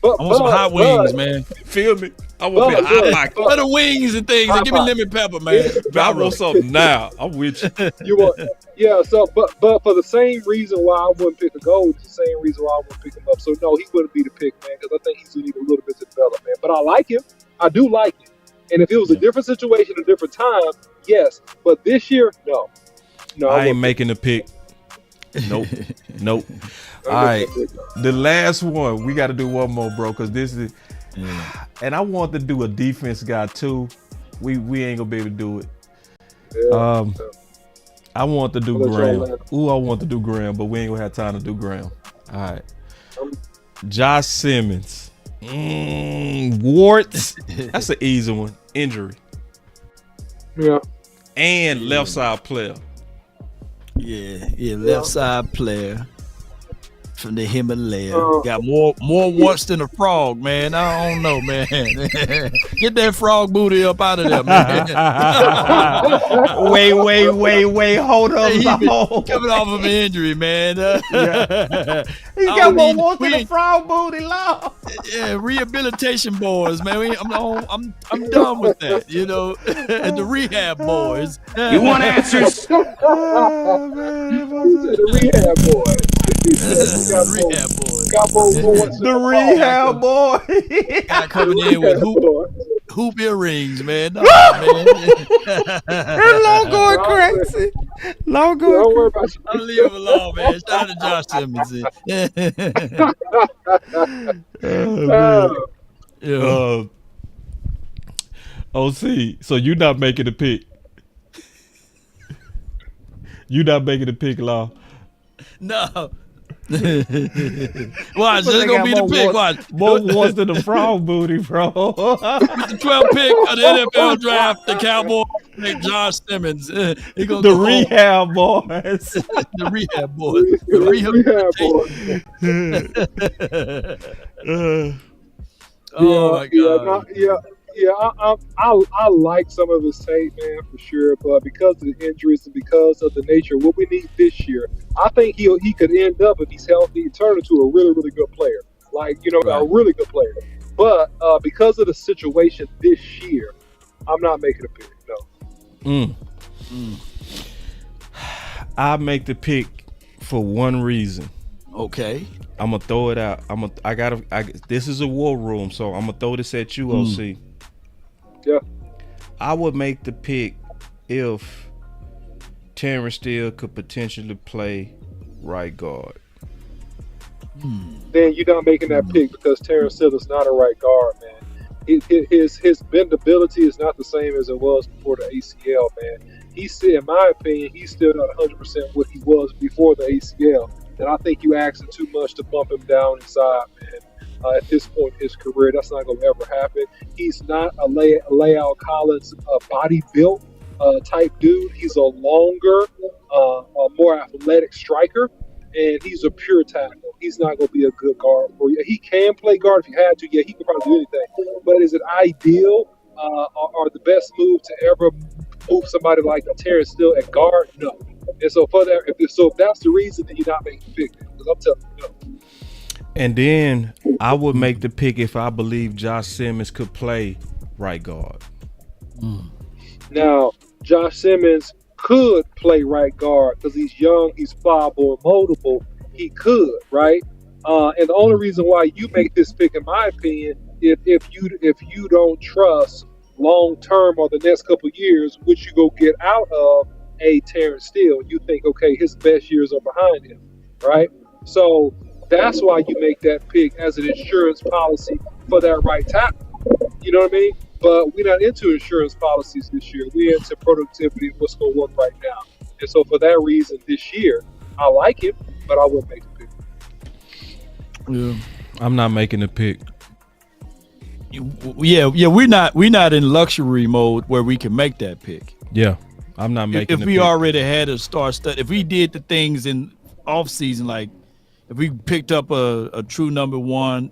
I want some hot wings, man. Feel me? I want to be hot like the wings and things. And give me lemon pepper, man. I want something now. I'm with you. You want, but for the same reason why I wouldn't pick a gold, it's the same reason why I wouldn't pick him up. So no, he wouldn't be the pick, man, because I think he's gonna need a little bit to develop, man. But I like him. I do like him. And if it was a different situation, a different time, yes. But this year, no. I ain't making the pick. Nope. All right, the last one. We got to do one more, bro, because this is. And I want to do a defense guy too. We ain't gonna be able to do it. I want to do Graham. I want to do Graham, but we ain't gonna have time to do Graham. All right, Josh Simmons, Warts. That's an easy one. Injury. Yeah. And left side player. Yeah, left side player from the Himalaya. Got more warts than a frog, man. I don't know, man. Get that frog booty up out of there, man. Wait. Hold up. Coming off of an injury, man. He got more warts than a frog booty, Law. Yeah, rehabilitation boys, man. I'm done with that, you know. And the rehab boys. You want answers? The rehab boys. The rehab boy. Guy coming in with hoop earrings, man. No, man. Long going crazy. Long going. Don't worry about you. I'll leave him alone, man. Shout out to Josh Simmons. OC, so you not making the pick. You not making the pick, Law. No. Watch, this gonna be the pick. Watch, more warts than the frog booty, bro. With the 12th pick of the NFL draft, the Cowboys pick Josh Simmons. The rehab boys. The rehab boys. The rehab boys. Oh my God. I like some of his tape, man, for sure. But because of the injuries and because of the nature of what we need this year, I think he could end up, if he's healthy, turn into a really, really good player. A really good player. But because of the situation this year, I'm not making a pick. No. I make the pick for one reason. Okay. I'm gonna throw it out. This is a war room, so I'm gonna throw this at you, OC. Yeah. I would make the pick if Terrence Steele could potentially play right guard. Then you're not making that pick because Terrence Steele is not a right guard, man. His bendability is not the same as it was before the ACL, man. In my opinion, he's still not 100% what he was before the ACL. And I think you asking too much to bump him down inside, man. At this point in his career, that's not going to ever happen. He's not a Layout Collins body built type dude. He's a longer, more athletic striker, and he's a pure tackle. He's not going to be a good guard for you. He can play guard if you had to. Yeah, he can probably do anything. But is it ideal are the best move to ever move somebody like a Terrence Steele at guard? No. And so for that, if that's the reason, then you're not making the pick. Because I'm telling you, no. And then I would make the pick if I believe Josh Simmons could play right guard. Now, Josh Simmons could play right guard because he's young, he's pliable and moldable. He could, right? And the only reason why you make this pick, in my opinion, if you don't trust long term or the next couple of years, which you go get out of a Terrence Steele, you think, okay, his best years are behind him, right? So that's why you make that pick as an insurance policy for that right tackle. You know what I mean? But we're not into insurance policies this year. We're into productivity and what's going to work right now. And so for that reason, this year, I like it, but I wouldn't make the pick. Yeah. I'm not making the pick. Yeah, we're not in luxury mode where we can make that pick. Yeah, I'm not making if the we pick. already had a star stud, if we did the things in off season, like if we picked up a true number one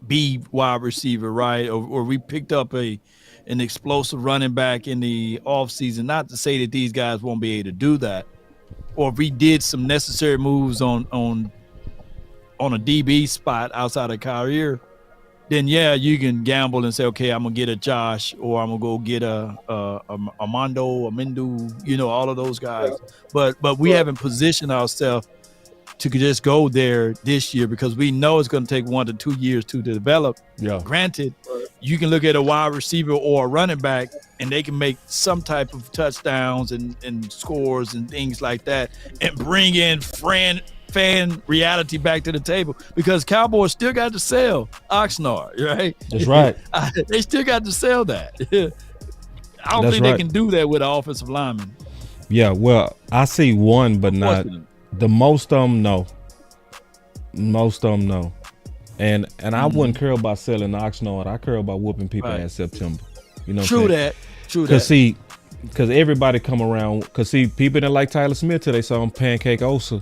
B wide receiver, right, or we picked up an explosive running back in the off season, not to say that these guys won't be able to do that, or if we did some necessary moves on a DB spot outside of career, then yeah, you can gamble and say, okay, I'm gonna get a Josh, or I'm gonna go get a Armando, a Mindu, all of those guys. Yeah. But we haven't positioned ourselves to just go there this year because we know it's going to take 1 to 2 years to develop. Yeah. Granted, you can look at a wide receiver or a running back, and they can make some type of touchdowns and scores and things like that, and bring in fan reality back to the table because Cowboys still got to sell Oxnard, right? That's right. They still got to sell that. I don't think they can do that with an offensive lineman. Yeah, well, I see one, but not the most of them. No, most of them no. And I wouldn't care about selling Oxnard. I care about whooping people ass September. True that. Because everybody come around. Because people didn't like Tyler Smith till they saw him pancake Osa.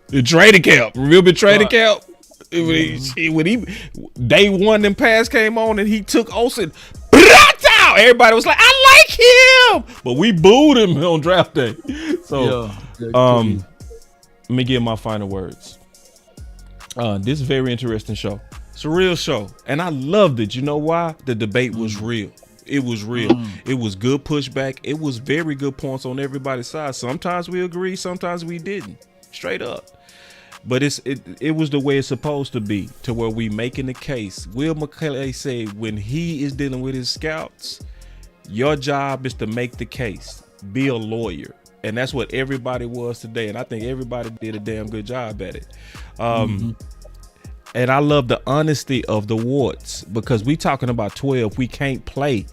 The trading camp. Remember trading camp? When he day one, them pass came on and he took Osa. Everybody was like, I like him, but we booed him on draft day. So, let me give my final words. This is a very interesting show. It's a real show, and I loved it. You know why? The debate was real. It was real. It was good pushback. It was very good points on everybody's side. Sometimes we agreed, sometimes we didn't. Straight up. But it was the way it's supposed to be, to where we making the case. Will McClay said when he is dealing with his scouts, your job is to make the case. Be a lawyer. And that's what everybody was today. And I think everybody did a damn good job at it. And I love the honesty of the Warts, because we talking about 12. We can't play.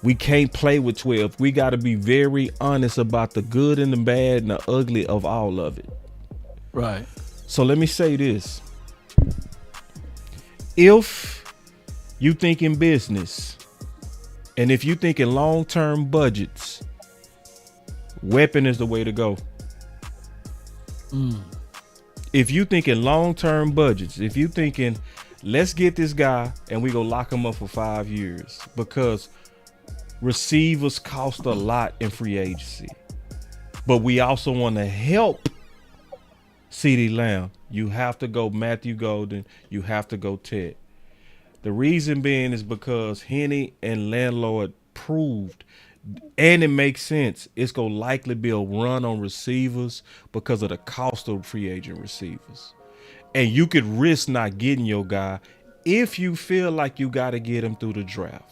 We can't play with 12. We got to be very honest about the good and the bad and the ugly of all of it. Right. So let me say this. If you think in business, and if you think in long-term budgets, weapon is the way to go. If you think in long-term budgets, if you thinking, let's get this guy and we go lock him up for 5 years, because receivers cost a lot in free agency, but we also want to help CeeDee Lamb. You have to go Matthew Golden. You have to go Ted. The reason being is because Henny and Landlord proved, and it makes sense, it's going to likely be a run on receivers because of the cost of free agent receivers. And you could risk not getting your guy if you feel like you got to get him through the draft.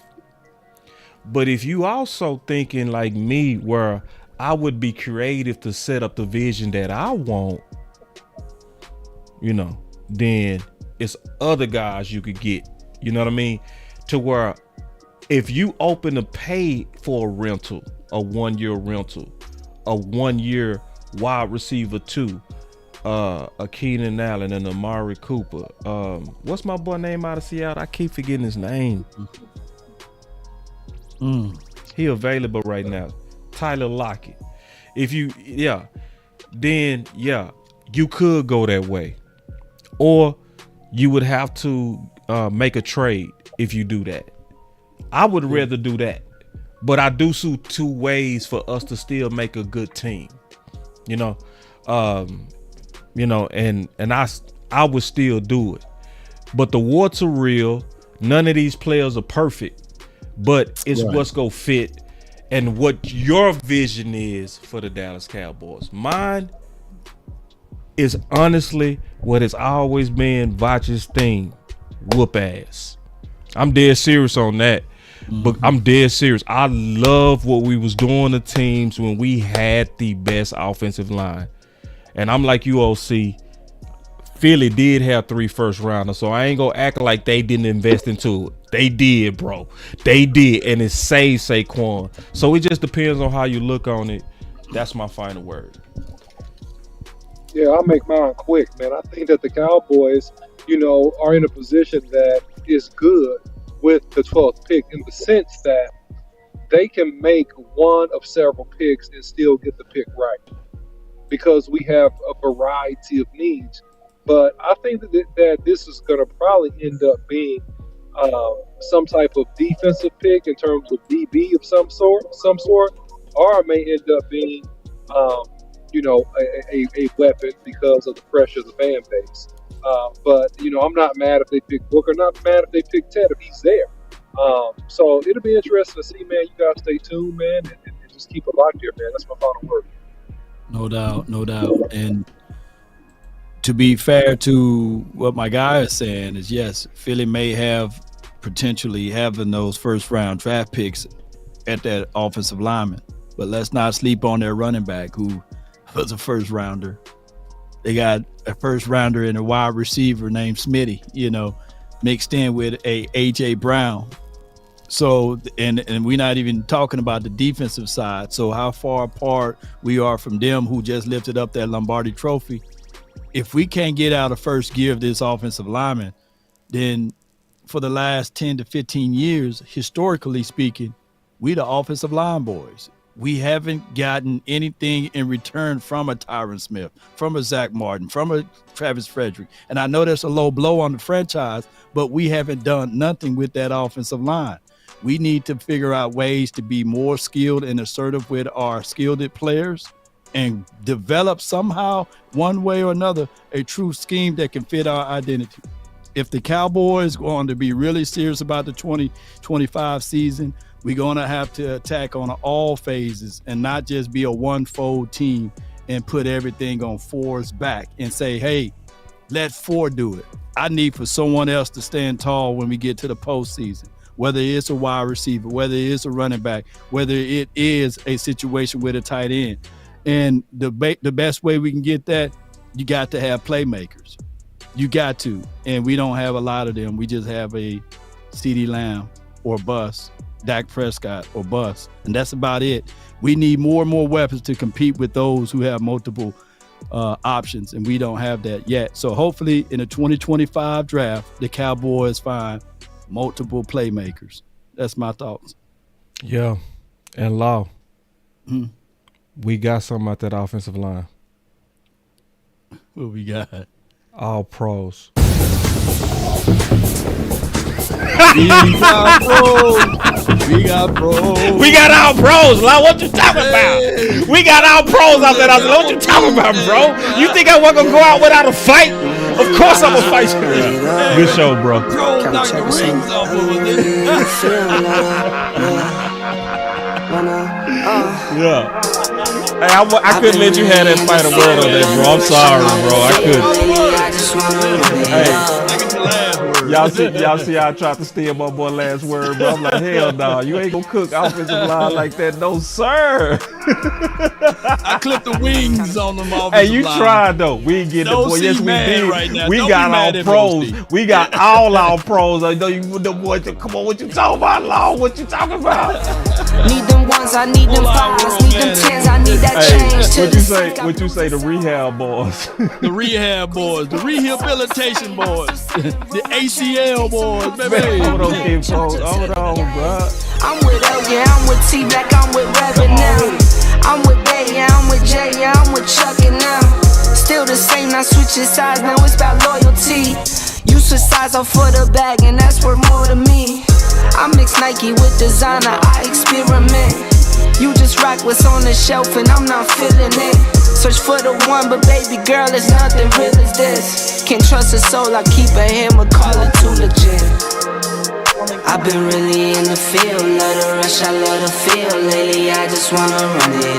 But if you also thinking like me, where I would be creative to set up the vision that I want, then it's other guys you could get, you know what I mean? To where if you open to pay for a rental, a 1 year rental, a 1 year wide receiver 2, a Keenan Allen and Amari Cooper. What's my boy name out of Seattle? I keep forgetting his name. He available right now. Tyler Lockett. If you, then you could go that way. Or you would have to make a trade if you do that. I would rather do that. But I do see two ways for us to still make a good team. And I would still do it. But the warts are real. None of these players are perfect, but it's what's gonna fit and what your vision is for the Dallas Cowboys. Mine is honestly what has always been Vach's thing: whoop ass. I'm dead serious on that. But I'm dead serious. I love what we was doing to teams when we had the best offensive line. And I'm like you, OC. Philly did have 3 first rounders, so I ain't gonna act like they didn't invest into it. They did, bro. They did, and it saved Saquon. So it just depends on how you look on it. That's my final word. Yeah, I'll make mine quick, man. I think that the Cowboys, are in a position that is good with the 12th pick in the sense that they can make one of several picks and still get the pick right because we have a variety of needs. But I think that this is going to probably end up being some type of defensive pick in terms of DB of some sort, or it may end up being, a weapon because of the pressure of the fan base. But I'm not mad if they pick Booker, not mad if they pick Ted if he's there. So it'll be interesting to see, man. You guys stay tuned, man, and just keep it locked here, man. That's my final word. No doubt. And to be fair to what my guy is saying is, yes, Philly may have potentially having those first round draft picks at that offensive lineman, but let's not sleep on their running back who was a first rounder. They got a first rounder and a wide receiver named Smitty, mixed in with a AJ Brown. So, and we're not even talking about the defensive side. So how far apart we are from them who just lifted up that Lombardi trophy. If we can't get out of first gear of this offensive lineman, then for the last 10 to 15 years, historically speaking, we the offensive line boys. We haven't gotten anything in return from a Tyron Smith, from a Zach Martin, from a Travis Frederick. And I know that's a low blow on the franchise, but we haven't done nothing with that offensive line. We need to figure out ways to be more skilled and assertive with our skilled players and develop somehow, one way or another, a true scheme that can fit our identity. If the Cowboys going to be really serious about the 2025 season, we're going to have to attack on all phases and not just be a one-fold team and put everything on Ford's back and say, hey, let Ford do it. I need for someone else to stand tall when we get to the postseason, whether it's a wide receiver, whether it's a running back, whether it is a situation with a tight end. And the best way we can get that, you got to have playmakers. You got to. And we don't have a lot of them. We just have a CeeDee Lamb or bust, Dak Prescott or bust. And that's about it. We need more and more weapons to compete with those who have multiple options, and we don't have that yet. So hopefully in the 2025 draft, the Cowboys find multiple playmakers. That's my thoughts. Yeah. And Law. We got something out that offensive line. What we got? All pros. We got pros. We got pros. We got all pros, Law. What you talking about? We got all pros out there. What you talking about, bro? You think I wasn't going to go out without a fight? Of course I'm going to fight you. Good show, bro. Pros knock the rings off of Yeah. Hey, I couldn't let you have that final word on that, bro. I'm sorry, bro. I couldn't. Hey, y'all see how I tried to steal my boy last word, bro. I'm like, hell no, you ain't gonna cook offensive line like that, no sir. I clipped the wings on them offensive Hey, you tried though. We ain't getting the boy. Yes, we did. Right now. We got our pros. We got all our pros. I know you the boy. Come on, what you talking about, Law? What you talking about? Need them ones, I need them fives, need them tens, I need that change. What you say? The rehab boys. The rehab boys, the rehabilitation boys, the ACL boys, baby. Hold on, bro. I'm with L, yeah, I'm with T Black, I'm with Reverend now. I'm with Bay, yeah, I'm with J, yeah, I'm with Chuck and now. Still the same, not switching sides, now it's about loyalty. You switch sides off for the bag, and that's worth more to me. I mix Nike with designer, I experiment. You just rock what's on the shelf and I'm not feeling it. Search for the one, but baby girl, it's nothing real as this. Can't trust a soul, I keep a hammer, call it too legit. I've been really in the field, love the rush, I love the feel. Lately I just wanna run it.